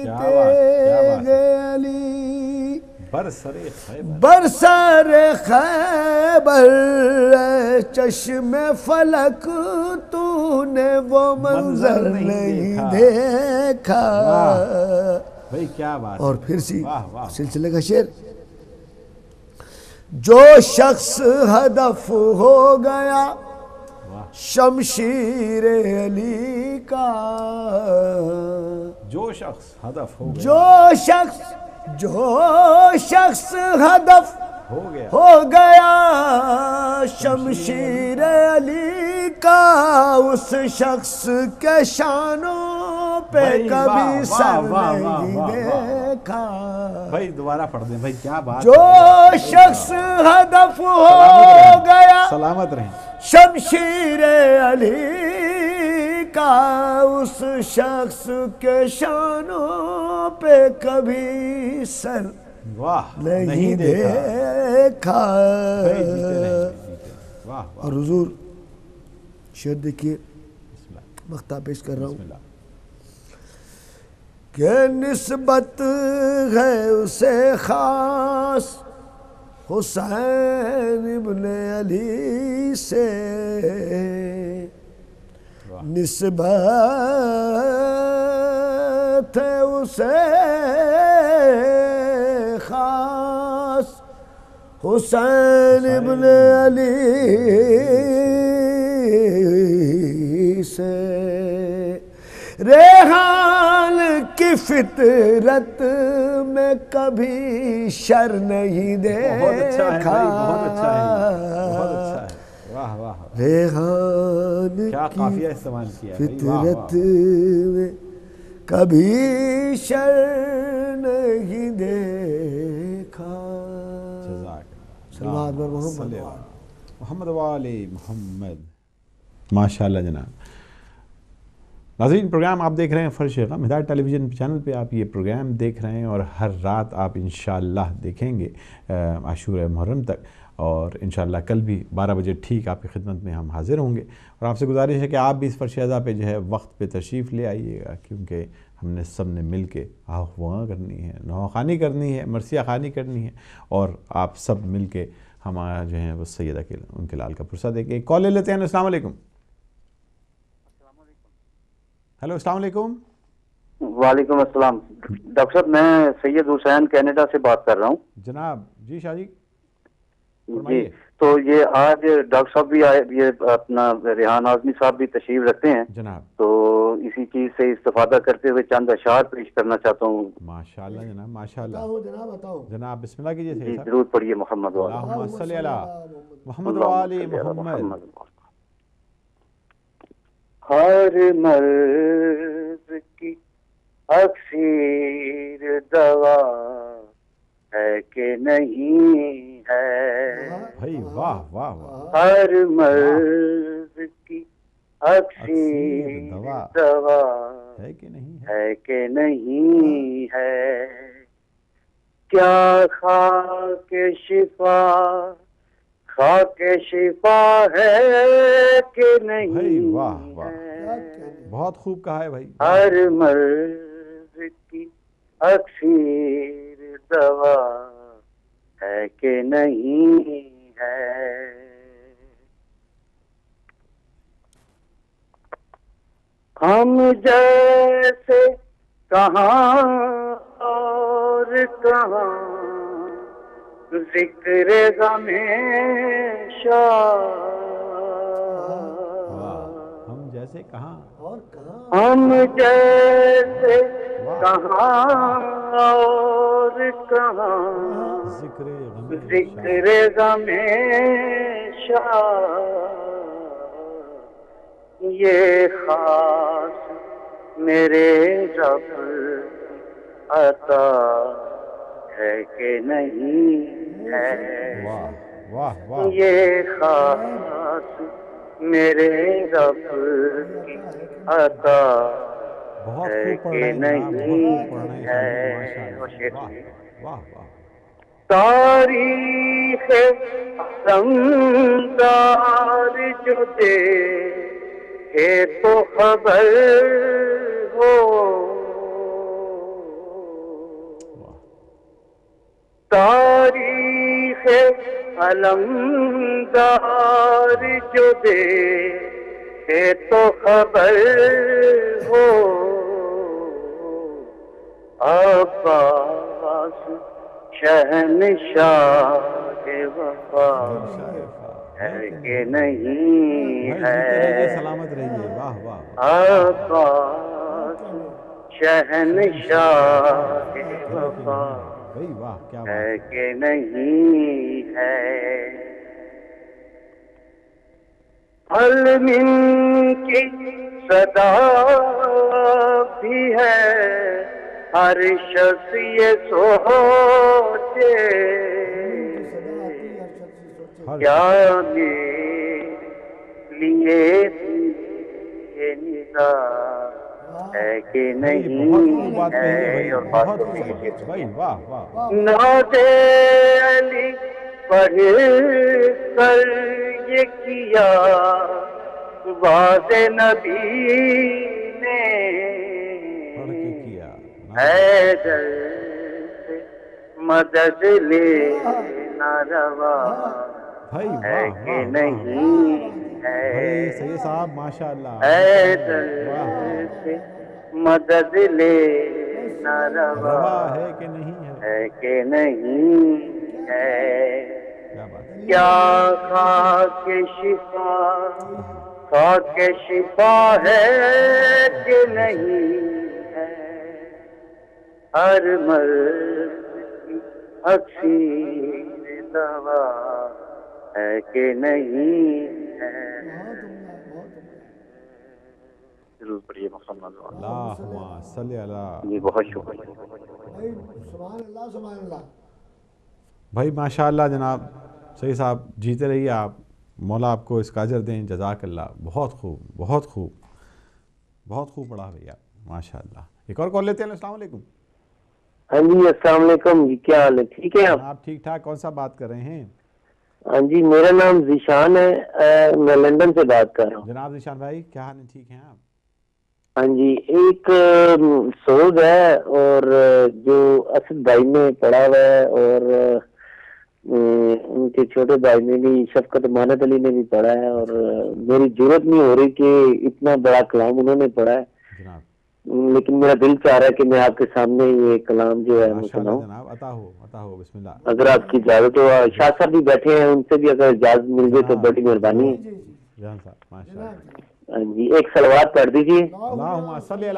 تیغ علی برسر خیبر. چشم فلک تو نے وہ منظر نہیں دیکھا. بھائی کیا بات. اور پھر سلسلے کا شعر. جو شخص ہدف ہو گیا شمشیر علی کا. جو شخص ہدف ہو گیا. جو شخص ہدف ہو گیا شمشیر علی کا. اس شخص کے شانوں پہ کبھی سر نہیں دیکھا. بھائی دوبارہ پڑھ دیں بھائی. کیا بات. جو شخص ہدف ہو گیا سلامت رہیں شمشیر علی کا. اس شخص کے شانوں پہ کبھی سر نہیں دیکھا. اور حضور شعر دیکھیے، مقطع پیش کر رہا ہوں کہ نسبت ہے اسے خاص حسین ابن علی سے، نسبت ہے اسے خاص حسین ابن علی سے، ریحان کی فطرت میں کبھی شر نہیں دیکھا، ریحان کی فطرت میں کبھی شر نہیں دیکھا۔ صلوات بر محمد والی محمد۔ ماشاءاللہ جناب۔ ناظرین، پروگرام آپ دیکھ رہے ہیں فرش غم، ہدایت ٹیلی ویژن چینل پہ آپ یہ پروگرام دیکھ رہے ہیں، اور ہر رات آپ انشاءاللہ دیکھیں گے عاشورہ محرم تک، اور انشاءاللہ کل بھی 12 بجے ٹھیک آپ کی خدمت میں ہم حاضر ہوں گے، اور آپ سے گزارش ہے کہ آپ بھی اس فرش ازا پہ جو ہے وقت پہ تشریف لے آئیے گا، کیونکہ ہم نے سب نے مل کے آہوان کرنی ہے، نوخوانی کرنی ہے، مرثیہ خوانی کرنی ہے، اور آپ سب مل کے ہمارا جو ہے وہ سیدہ کے ان کے لال کا پرسہ دے کے ایک کال لے لیتے ہیں۔ السلام علیکم۔ ہیلو، السلام علیکم۔ وعلیکم السلام ڈاکٹر صاحب، میں سید حسین کینیڈا سے بات کر رہا ہوں۔ جناب جی شاہ جی جی، تو یہ آج ڈاکٹر صاحب بھی آئے، یہ اپنا ریحان اعظمی صاحب بھی تشریف رکھتے ہیں جناب، تو اسی چیز سے استفادہ کرتے ہوئے چند اشعار پیش کرنا چاہتا ہوں۔ ماشاءاللہ جناب، ماشاءاللہ بتاؤ جناب، بسم اللہ کیجیے۔ جی ضرور پڑھیے۔ محمد اللہم صلی علی محمد وآل محمد۔ ہر مرض کی اکثیر دوا ہے کہ نہیں ہے، بھائی واہ واہ واہ، ہر مرض کی اکثیر دوا ہے کہ نہیں ہے کہ نہیں ہے، کیا خاک شفا خاک شفا ہے کہ نہیں ہے، بہت خوب کہا ہے بھائی، ہر مرض کی اکثیر دوا ہے کہ نہیں ہے، ہم جیسے کہاں اور کہاں ذکر غم شاہ، ہم جیسے کہاں اور کہاں، ہم جیسے کہاں اور کہاں ذکر غم شاہ، یہ خاص میرے رب عطا ہے کہ نہیں ہے، یہ خاص میرے رب کی عطا ہے کہ نہیں ہے۔ تاریخ علمدار جو دیکھے تو خبر ہو، تاریخ علمدار جو دیکھے تو خبر ہو، عباس شہنشاہ وفا ہے کہ نہیں ہے، سلامت رہیے، واہ واہ، عباس شہنشاہ وفا ہے کہ نہیں ہے، علم کی صدا بھی ہے، ہر شخص یہ سوچے کیا میرے لیے یہ ندا ہے کہ نہیں ہے، اور بات ناد علی پڑھ کر یہ کیا بعد نبی نے حیدر سے مدد لینا روا ہے کہ نہیں ہے سید صاحب ماشاء اللہ حیدر سے مدد لینا روا ہے کہ نہیں ہے کہ نہیں ہے کیا خاک شفا ہے کہ نہیں ہے ہر مرض کی اکثیر دوا ہے کہ نہیں ہے ضرور پڑھیے محمد اللہم صلی اللہ جی بہت شکریہ سبحان اللہ سبحان اللہ بھائی ماشاءاللہ جناب سید صاحب جیتے رہیے آپ مولا آپ کو اس کا اجر دیں جزاک اللہ بہت خوب بہت خوب بہت خوب پڑھا بھیا ماشاءاللہ ایک اور کال لیتے ہیں السلام علیکم ہاں جی السلام علیکم جی کیا حال ہے ٹھیک ہے آپ ٹھیک ٹھاک کون سا بات کر رہے ہیں ہاں جی میرا نام ذیشان ہے میں لندن سے بات کر رہا ہوں جناب ذیشان بھائی کیا حال ہے ٹھیک ہیں آپ ہاں جی ایک سوگ ہے اور جو اسد بھائی نے پڑھا ہوا ہے اور ان کے چھوٹے بھائی نے بھی شفقت امانت علی نے بھی پڑھا ہے اور میری ضرورت نہیں ہو رہی کہ اتنا بڑا کلام انہوں نے پڑھا ہے لیکن میرا دل چاہ رہا ہے کہ میں آپ کے سامنے یہ کلام جو ہے وہ سناؤں عطا ہو بسم اللہ اگر آپ کی اجازت ہو شاہ صاحب بھی بیٹھے ہیں ان سے بھی اگر اجازت مل جائے تو بڑی مہربانی ہے ہاں جی ایک صلوات پڑھ دیجیے اللہم صلی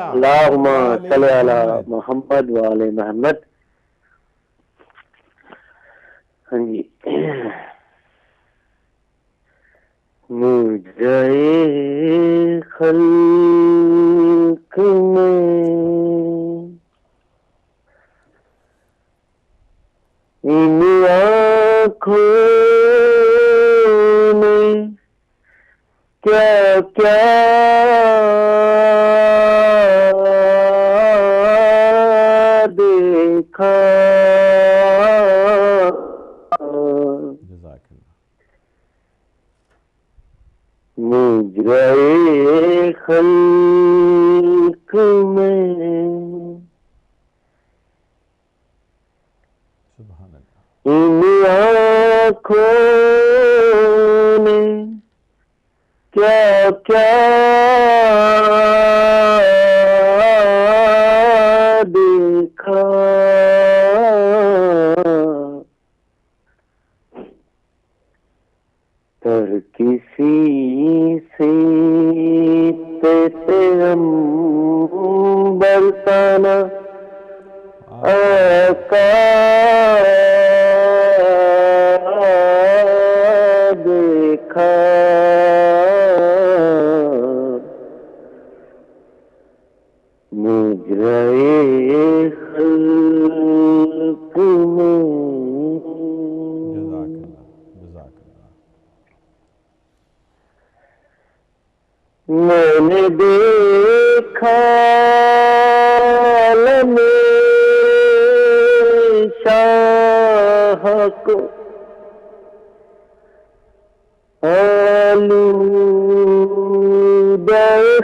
علی محمد وعلی محمد ہاں جی مجھے خلق میں ان آنکھوں میں کیا کیا دیکھا مجرے خلق میں ان آنکھوں نے کیا کیا دیکھا پر کسی سے برسانا آقا دیکھا مجرے خلق میں میں نے دیکھا عالم شاہ کو آلودہ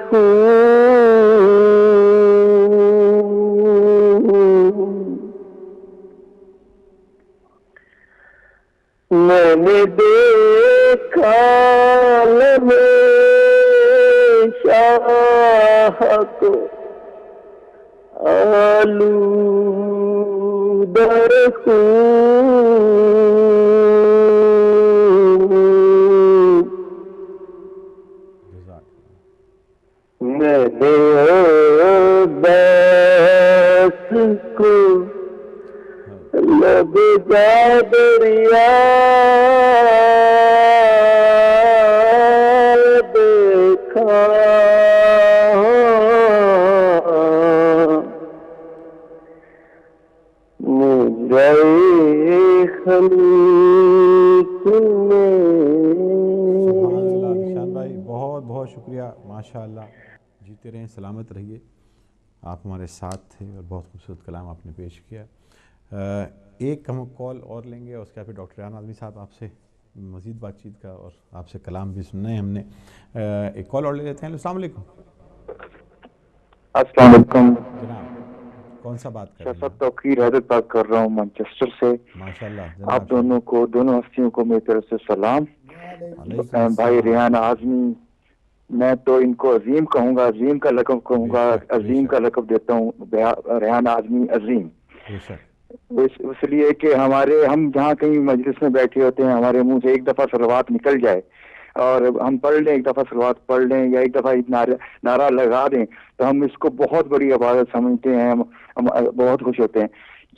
خون میں نے دیکھا عالم شاہ کو آلودہ خون میں نے عباس کو لب جا دریا دیکھا مجھے خلق میں شان بھائی بہت بہت شکریہ ماشاءاللہ جیتے رہیں سلامت رہیے آپ ہمارے ساتھ تھے اور بہت خوبصورت کلام آپ نے پیش کیا ایک ہم کال اور لیں گے اس کے بعد پھر ڈاکٹر ریحان اعظمی صاحب آپ سے مزید بات چیت کا اور آپ سے کلام بھی سننا ہے ہم نے. ایک کال اور لے لیتے ہیں. السلام علیکم. السلام علیکم جناب, کون سا بات کر رہے ہیں؟ صاحب توقیر حیدر بات کر رہا ہوں مانچسٹر سے. ماشاءاللہ. آپ دونوں کو, دونوں ہستیوں کو میری طرف سے سلام. بھائی ریحان اعظمی, میں تو ان کو عظیم کہوں گا, عظیم کا لقب کہوں گا, عظیم کا لقب دیتا ہوں, ریحان اعظمی عظیم. اس لیے کہ ہم جہاں کہیں مجلس میں بیٹھے ہوتے ہیں, ہمارے منہ سے ایک دفعہ صلوات نکل جائے اور ہم پڑھ لیں, ایک دفعہ صلوات پڑھ لیں یا ایک دفعہ نعرہ لگا دیں تو ہم اس کو بہت بڑی عبادت سمجھتے ہیں, ہم بہت خوش ہوتے ہیں.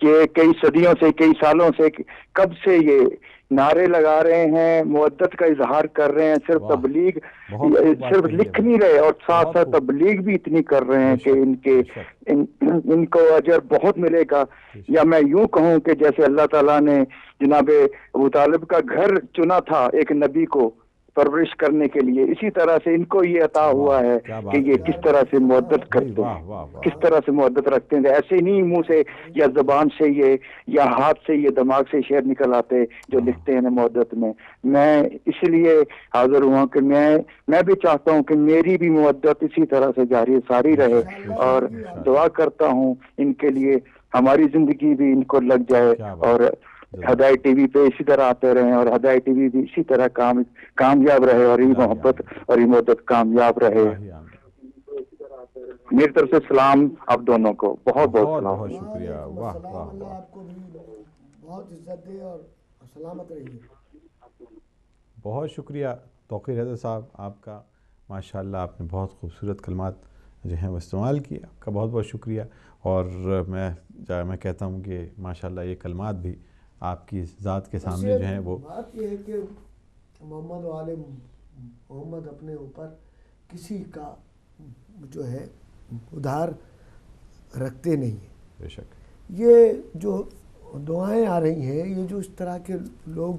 یہ کئی صدیوں سے, کئی سالوں سے, کب سے یہ نعرے لگا رہے ہیں, محبت کا اظہار کر رہے ہیں. صرف تبلیغ صرف لکھ نہیں رہے اور ساتھ ساتھ تبلیغ بھی اتنی کر رہے ہیں کہ ان کو اجر بہت ملے گا. یا میں یوں کہوں کہ جیسے اللہ تعالیٰ نے جناب ابو طالب کا گھر چنا تھا ایک نبی کو پرورش کرنے کے لیے, اسی طرح سے ان کو یہ عطا ہوا ہے کہ یہ کس طرح سے محبت کرتے ہیں, کس طرح سے محبت رکھتے ہیں. ایسے نہیں منہ سے یا زبان سے یہ یا ہاتھ سے یہ دماغ سے شعر نکل آتے جو لکھتے ہیں محبت میں. میں اس لیے حاضر ہوا کہ میں بھی چاہتا ہوں کہ میری بھی محبت اسی طرح سے جاری ساری رہے, اور دعا کرتا ہوں ان کے لیے ہماری زندگی بھی ان کو لگ جائے اور ہدایت ٹی وی پہ اسی طرح آتے رہیں اور ہدایت ٹی وی بھی اسی طرح کامیاب رہے اور یہ محبت اور یہ محبت کامیاب رہے. میری طرف سے سلام آپ دونوں کو, بہت بہت سلام. بہت شکریہ. واہ واہ, اللہ آپ کو بھی بہت عزت دے اور سلامت رہیے. بہت شکریہ توقیر حیدر صاحب آپ کا. ماشاءاللہ آپ نے بہت خوبصورت کلمات جو ہیں وہ استعمال کیے, آپ کا بہت بہت شکریہ. اور میں کہتا ہوں کہ ماشاءاللہ یہ کلمات بھی آپ کی ذات کے سامنے جو ہیں وہ بات یہ ہے کہ محمد و آل محمد اپنے اوپر کسی کا جو ہے ادھار رکھتے نہیں ہیں. بے شک یہ جو دعائیں آ رہی ہیں, یہ جو اس طرح کے لوگ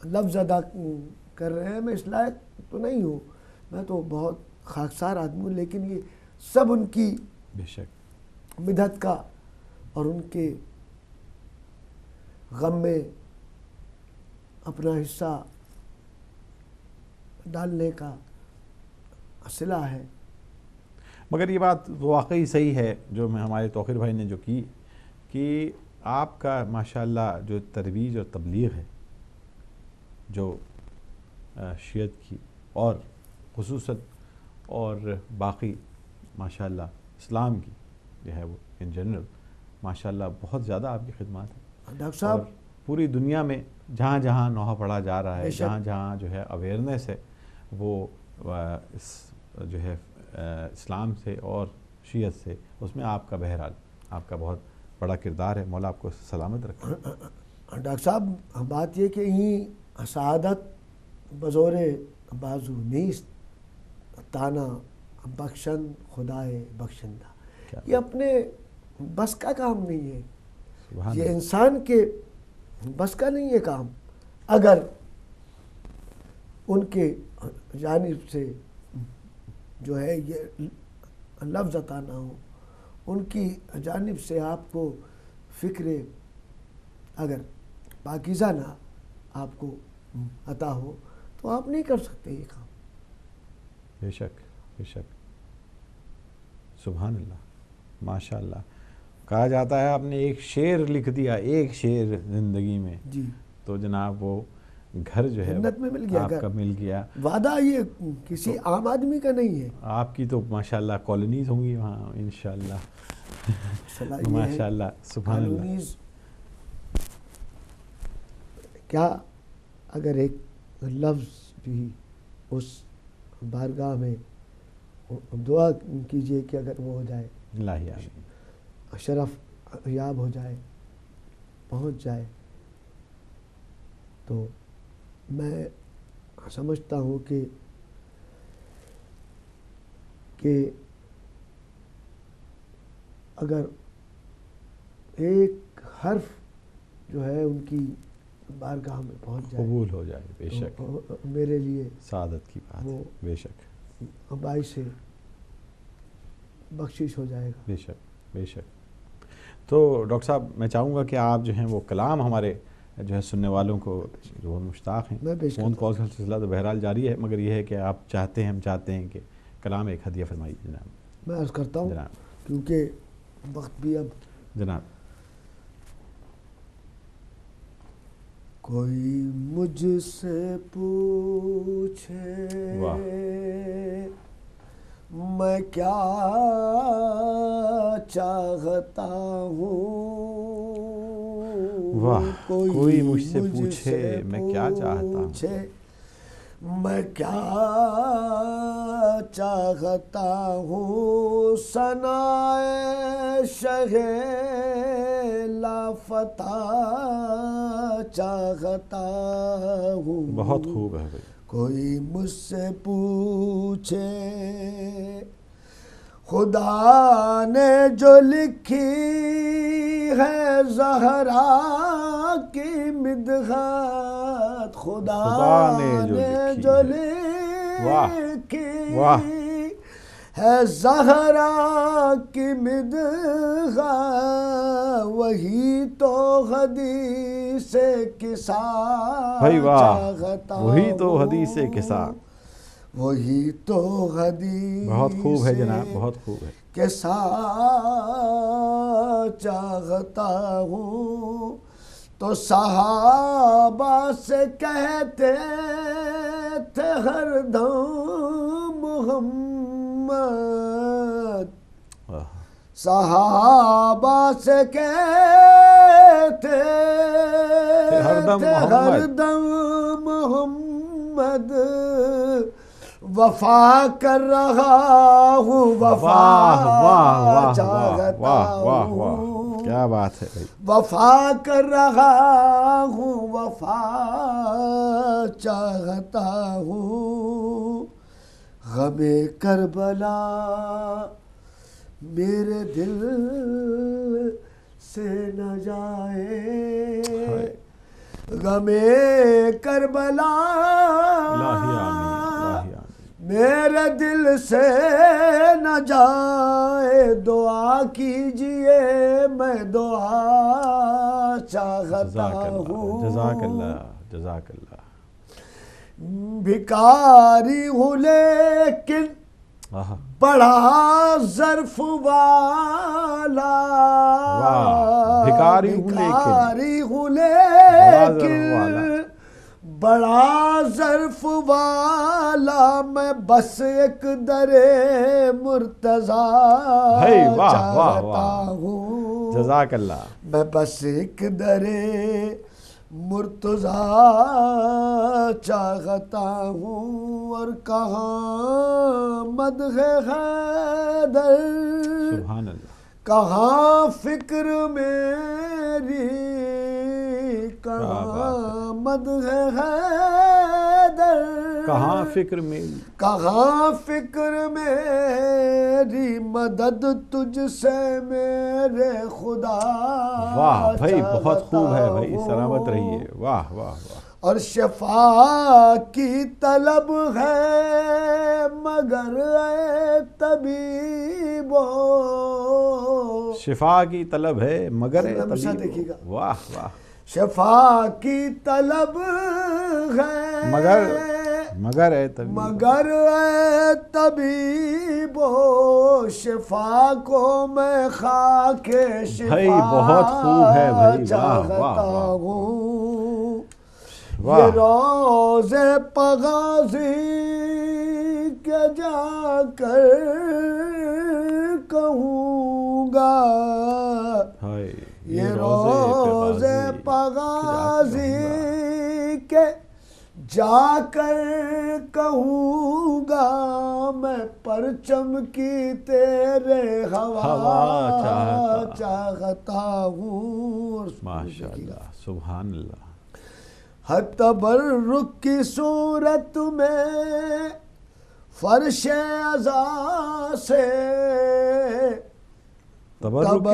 لفظ ادا کر رہے ہیں, میں اس لائق تو نہیں ہوں, میں تو بہت خاکسار آدمی ہوں, لیکن یہ سب ان کی بے شک مدحت کا اور ان کے غم میں اپنا حصہ ڈالنے کا صلہ ہے. مگر یہ بات واقعی صحیح ہے جو ہمارے توقیر بھائی نے جو کی کہ آپ کا ماشاءاللہ جو ترویج اور تبلیغ ہے جو شیعت کی اور خصوصاً اور باقی ماشاءاللہ اسلام کی جو ہے وہ ان جنرل ماشاءاللہ بہت زیادہ آپ کی خدمات ہیں. ڈاکٹر صاحب پوری دنیا میں جہاں جہاں نوحہ پڑھا جا رہا ہے, جہاں جہاں جو ہے اویئرنیس ہے, وہ جو ہے اسلام سے اور شیعت سے, اس میں آپ کا بہرحال آپ کا بہت بڑا کردار ہے. مولا آپ کو سلامت رکھے. ڈاکٹر صاحب بات یہ کہ یہیں سعادت بزور بازو نیست تانا بخشن خدائے بخشندہ, یہ اپنے بس کا کام نہیں ہے, یہ انسان کے بس کا نہیں ہے کام. اگر ان کے جانب سے جو ہے یہ لفظ عطا نہ ہو, ان کی جانب سے آپ کو فکر اگر پاکیزہ نہ آپ کو عطا ہو تو آپ نہیں کر سکتے یہ کام. بے شک بے شک. سبحان اللہ, ماشاءاللہ. کہا جاتا ہے آپ نے ایک شعر لکھ دیا, ایک شعر زندگی میں, جی تو جناب وہ گھر جو ہے جنت میں مل گیا, آپ کا مل گیا. وعدہ یہ کسی عام آدمی کا نہیں ہے. آپ کی تو ماشاءاللہ کالونیز ہوں گی وہاں انشاءاللہ. ماشاءاللہ سبحان اللہ. کیا اگر ایک لفظ بھی اس بارگاہ میں دعا کیجئے کہ اگر وہ ہو جائے, الہی شرف یاب ہو جائے, پہنچ جائے, تو میں سمجھتا ہوں کہ اگر ایک حرف جو ہے ان کی بارگاہ میں پہنچ جائے, قبول ہو جائے, بے شک میرے لیے سعادت کی بات ہے. بے شک باعث سے بخشش ہو جائے گا. بے شک بے شک. تو ڈاکٹر صاحب میں چاہوں گا کہ آپ جو ہیں وہ کلام ہمارے جو ہے سننے والوں کو جو وہ مشتاق ہیں. فون کال کا سلسلہ تو بہرحال جاری ہے، مگر یہ ہے کہ آپ چاہتے ہیں، ہم چاہتے ہیں کہ کلام ایک ہدیہ فرمائیے جناب. میں عرض کرتا ہوں کیونکہ وقت بھی اب جناب. کوئی مجھ سے پوچھے میں کیا چاہتا ہوں، کوئی مجھ سے پوچھے میں کیا چاہتا ہوں، میں کیا چاہتا ہوں، ثنائے شہ لافتہ چاہتا ہوں. بہت خوب ہے بھائی. کوئی مجھ سے پوچھے خدا نے جو لکھی ہے زہرا کی مدحت، خدا نے جو لکھی ہے زہرا کی مدحت، وہی تو حدیث کسا چاہتا ہوں، وہی تو حدیث کسا، وہی تو حدیث بہت خوب ہے جناب، بہت خوب ہے، کسا چاہتا ہوں. تو صحابہ سے کہتے تھے ہر دم محمد، صحابہ سے کہتے تھے ہر دم محمد، وفا کر رہا ہوں، وفا چاہتا ہوں، کیا بات ہے، وفا کر رہا ہوں، وفا چاہتا ہوں. غم کربلا میرے دل سے نہ جائے، غم کربلا میرے دل سے نہ جائے، دعا کیجئے میں دعا چاہتا ہوں. جزاک اللہ، جزاک اللہ. بھکاری ہوں لیکن بڑا ظرف والا، بھکاری ہوں لیکن بڑا ظرف والا، میں بس ایک در مرتضیٰ چاہتا ہوں. جزاک اللہ. میں بس ایک در مرتضیٰ چاہتا ہوں. اور کہاں مدح حیدر، سبحان اللہ، کہاں فکر میری، کہاں مدح حیدر، کہاں فکر میری، کہاں فکر میری، مدد تجھ سے میرے خدا. واہ بھائی، بہت خوب ہے بھائی، سلامت رہیے. واہ واہ واہ. اور شفا کی طلب ہے مگر اے طبیبو، شفا کی طلب ہے مگر اے طبیبو. واہ واہ. شفا کی طلب ہے مگر اے طبیبو، مگر اے طبیبو، شفا کو میں خاک شفا بھائی بہت خوب ہے بھائی. چاہتا ہوں. یہ روز پغازی کے جا کر کہوں گا، یہ روز پغازی کے جا کر کہوں گا، میں پرچم کی تیرے ہوا چاہتا ہوں. ماشاءاللہ، سبحان اللہ. ہر تبرک کی صورت میں فرش عزا سے، تبرک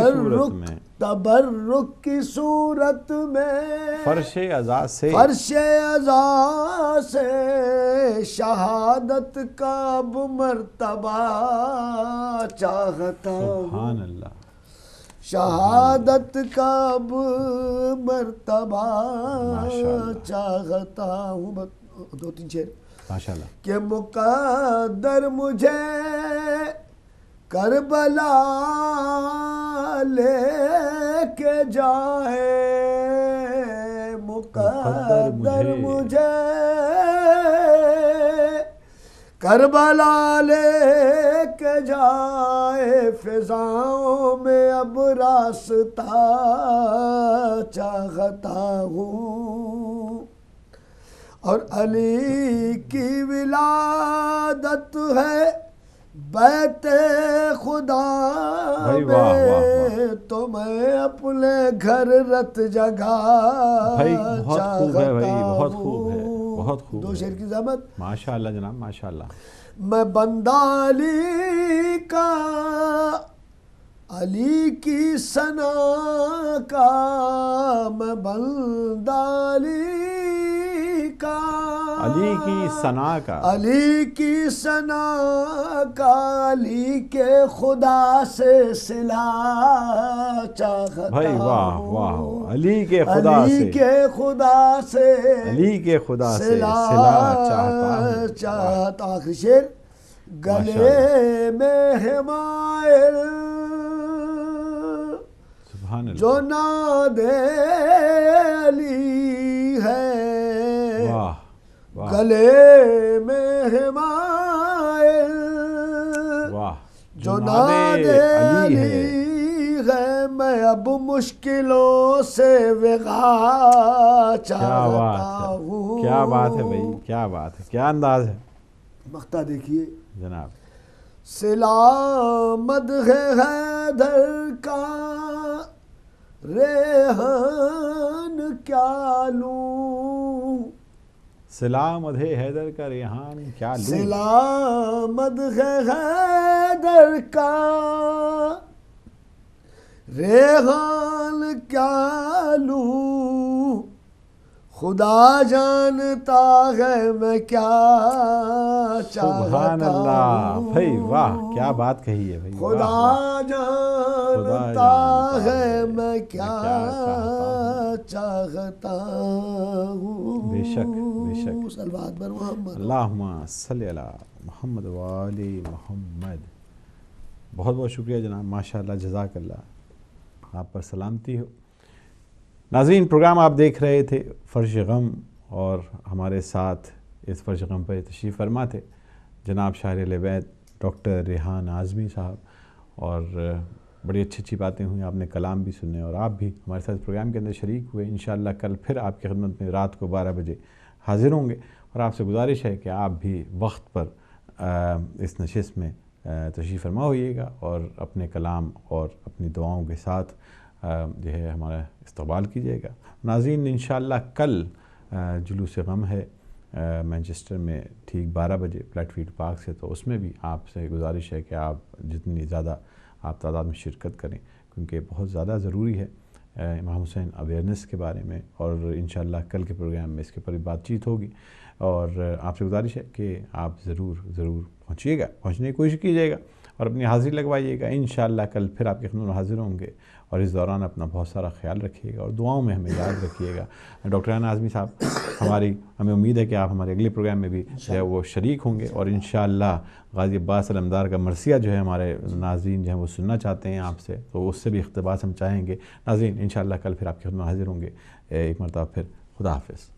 کی صورت میں فرش عزا سے، فرش عزا سے، شہادت کا اب مرتبہ چاہتا ہوں. سبحان اللہ. شہادت کا اب مرتبہ چاہتا ہوں. 2-3 شعر ماشاءاللہ. کہ مقدر مجھے کربلا لے کے جائے، مقدر مجھے کربلا لے کے جائے، فضاؤں میں اب راستہ چاہتا ہوں. اور علی کی ولادت ہے بیت خدا میں، تو میں اپنے گھر رت جگہ چاہتا ہوں. بہت خوب ہے، بہت خوب. 2 شعر کی زحمت. ماشاءاللہ جناب، ماشاءاللہ. میں بندہ علی کا، علی کی ثنا کا، میں بندہ علی کا، علی کی ثنا کا، علی کی ثنا کا، علی کے خدا سے صلہ چاہتا ہوں. بھائی واہ واہ. علی کے خدا سے، علی کے خدا سے، علی کے خدا سے صلہ چاہتا ہوں. آخری شعر. گلے میں حمائل جو ناد علی ہے، گلے میں حمائل جو ناد علی ہے، میں اب مشکلوں سے وغا چاہتا ہوں. کیا بات ہے بھائی، کیا بات ہے، کیا انداز ہے. مقطع دیکھیے جناب. سلامت ہے حیدر کا ریحان کیا لوں، سلامت ہے حیدر کا ریحان کیا لوں، سلامت ہے حیدر کا ریحان کیا لوں، خدا جانتا ہے میں کیا چاہتا ہوں. سبحان اللہ. بھائی واہ، کیا بات کہی ہے بھائی. خدا جانتا ہے میں کیا چاہتا ہوں. بے شک بے شک. صلوات بر محمد. اللہم صلی علی محمد و آل محمد. بہت بہت شکریہ جناب، ماشاءاللہ، جزاک اللہ. آپ پر سلامتی ہو. ناظرین، پروگرام آپ دیکھ رہے تھے فرش غم، اور ہمارے ساتھ اس فرش غم پر تشریف فرما تھے جناب شاعر اہل بیت ڈاکٹر ریحان اعظمی صاحب. اور بڑی اچھی اچھی باتیں ہوئیں، آپ نے کلام بھی سنے، اور آپ بھی ہمارے ساتھ پروگرام کے اندر شریک ہوئے. انشاءاللہ کل پھر آپ کی خدمت میں رات کو 12 بجے حاضر ہوں گے. اور آپ سے گزارش ہے کہ آپ بھی وقت پر اس نشست میں تشریف فرما ہوئیے گا، اور اپنے کلام اور اپنی دعاؤں کے ساتھ جو ہے ہمارا استقبال کیجیے گا. ناظرین، انشاءاللہ کل جلوس غم ہے مانچسٹر میں ٹھیک 12 بجے پلیٹ فیلڈ پارک سے. تو اس میں بھی آپ سے گزارش ہے کہ آپ جتنی زیادہ آپ تعداد میں شرکت کریں، کیونکہ بہت زیادہ ضروری ہے امام حسین اویئرنیس کے بارے میں. اور انشاءاللہ کل کے پروگرام میں اس کے اوپر بات چیت ہوگی. اور آپ سے گزارش ہے کہ آپ ضرور پہنچیے گا، پہنچنے کی کوشش کیجیے گا، اور اپنی حاضری لگوائیے گا. انشاءاللہ کل پھر آپ کی خدمت میں حاضر ہوں گے. اور اس دوران اپنا بہت سارا خیال رکھیے گا، اور دعاؤں میں ہمیں یاد رکھیے گا. ڈاکٹر ریحان اعظمی صاحب، ہمیں امید ہے کہ آپ ہمارے اگلے پروگرام میں بھی جو ہے وہ شریک ہوں گے. اور انشاءاللہ غازی عباس علمدار کا مرثیہ جو ہے ہمارے ناظرین جو ہیں وہ سننا چاہتے ہیں آپ سے، تو اس سے بھی اقتباس ہم چاہیں گے. ناظرین، انشاءاللہ کل پھر آپ کی خدمت میں حاضر ہوں گے. ایک مرتبہ پھر خدا حافظ.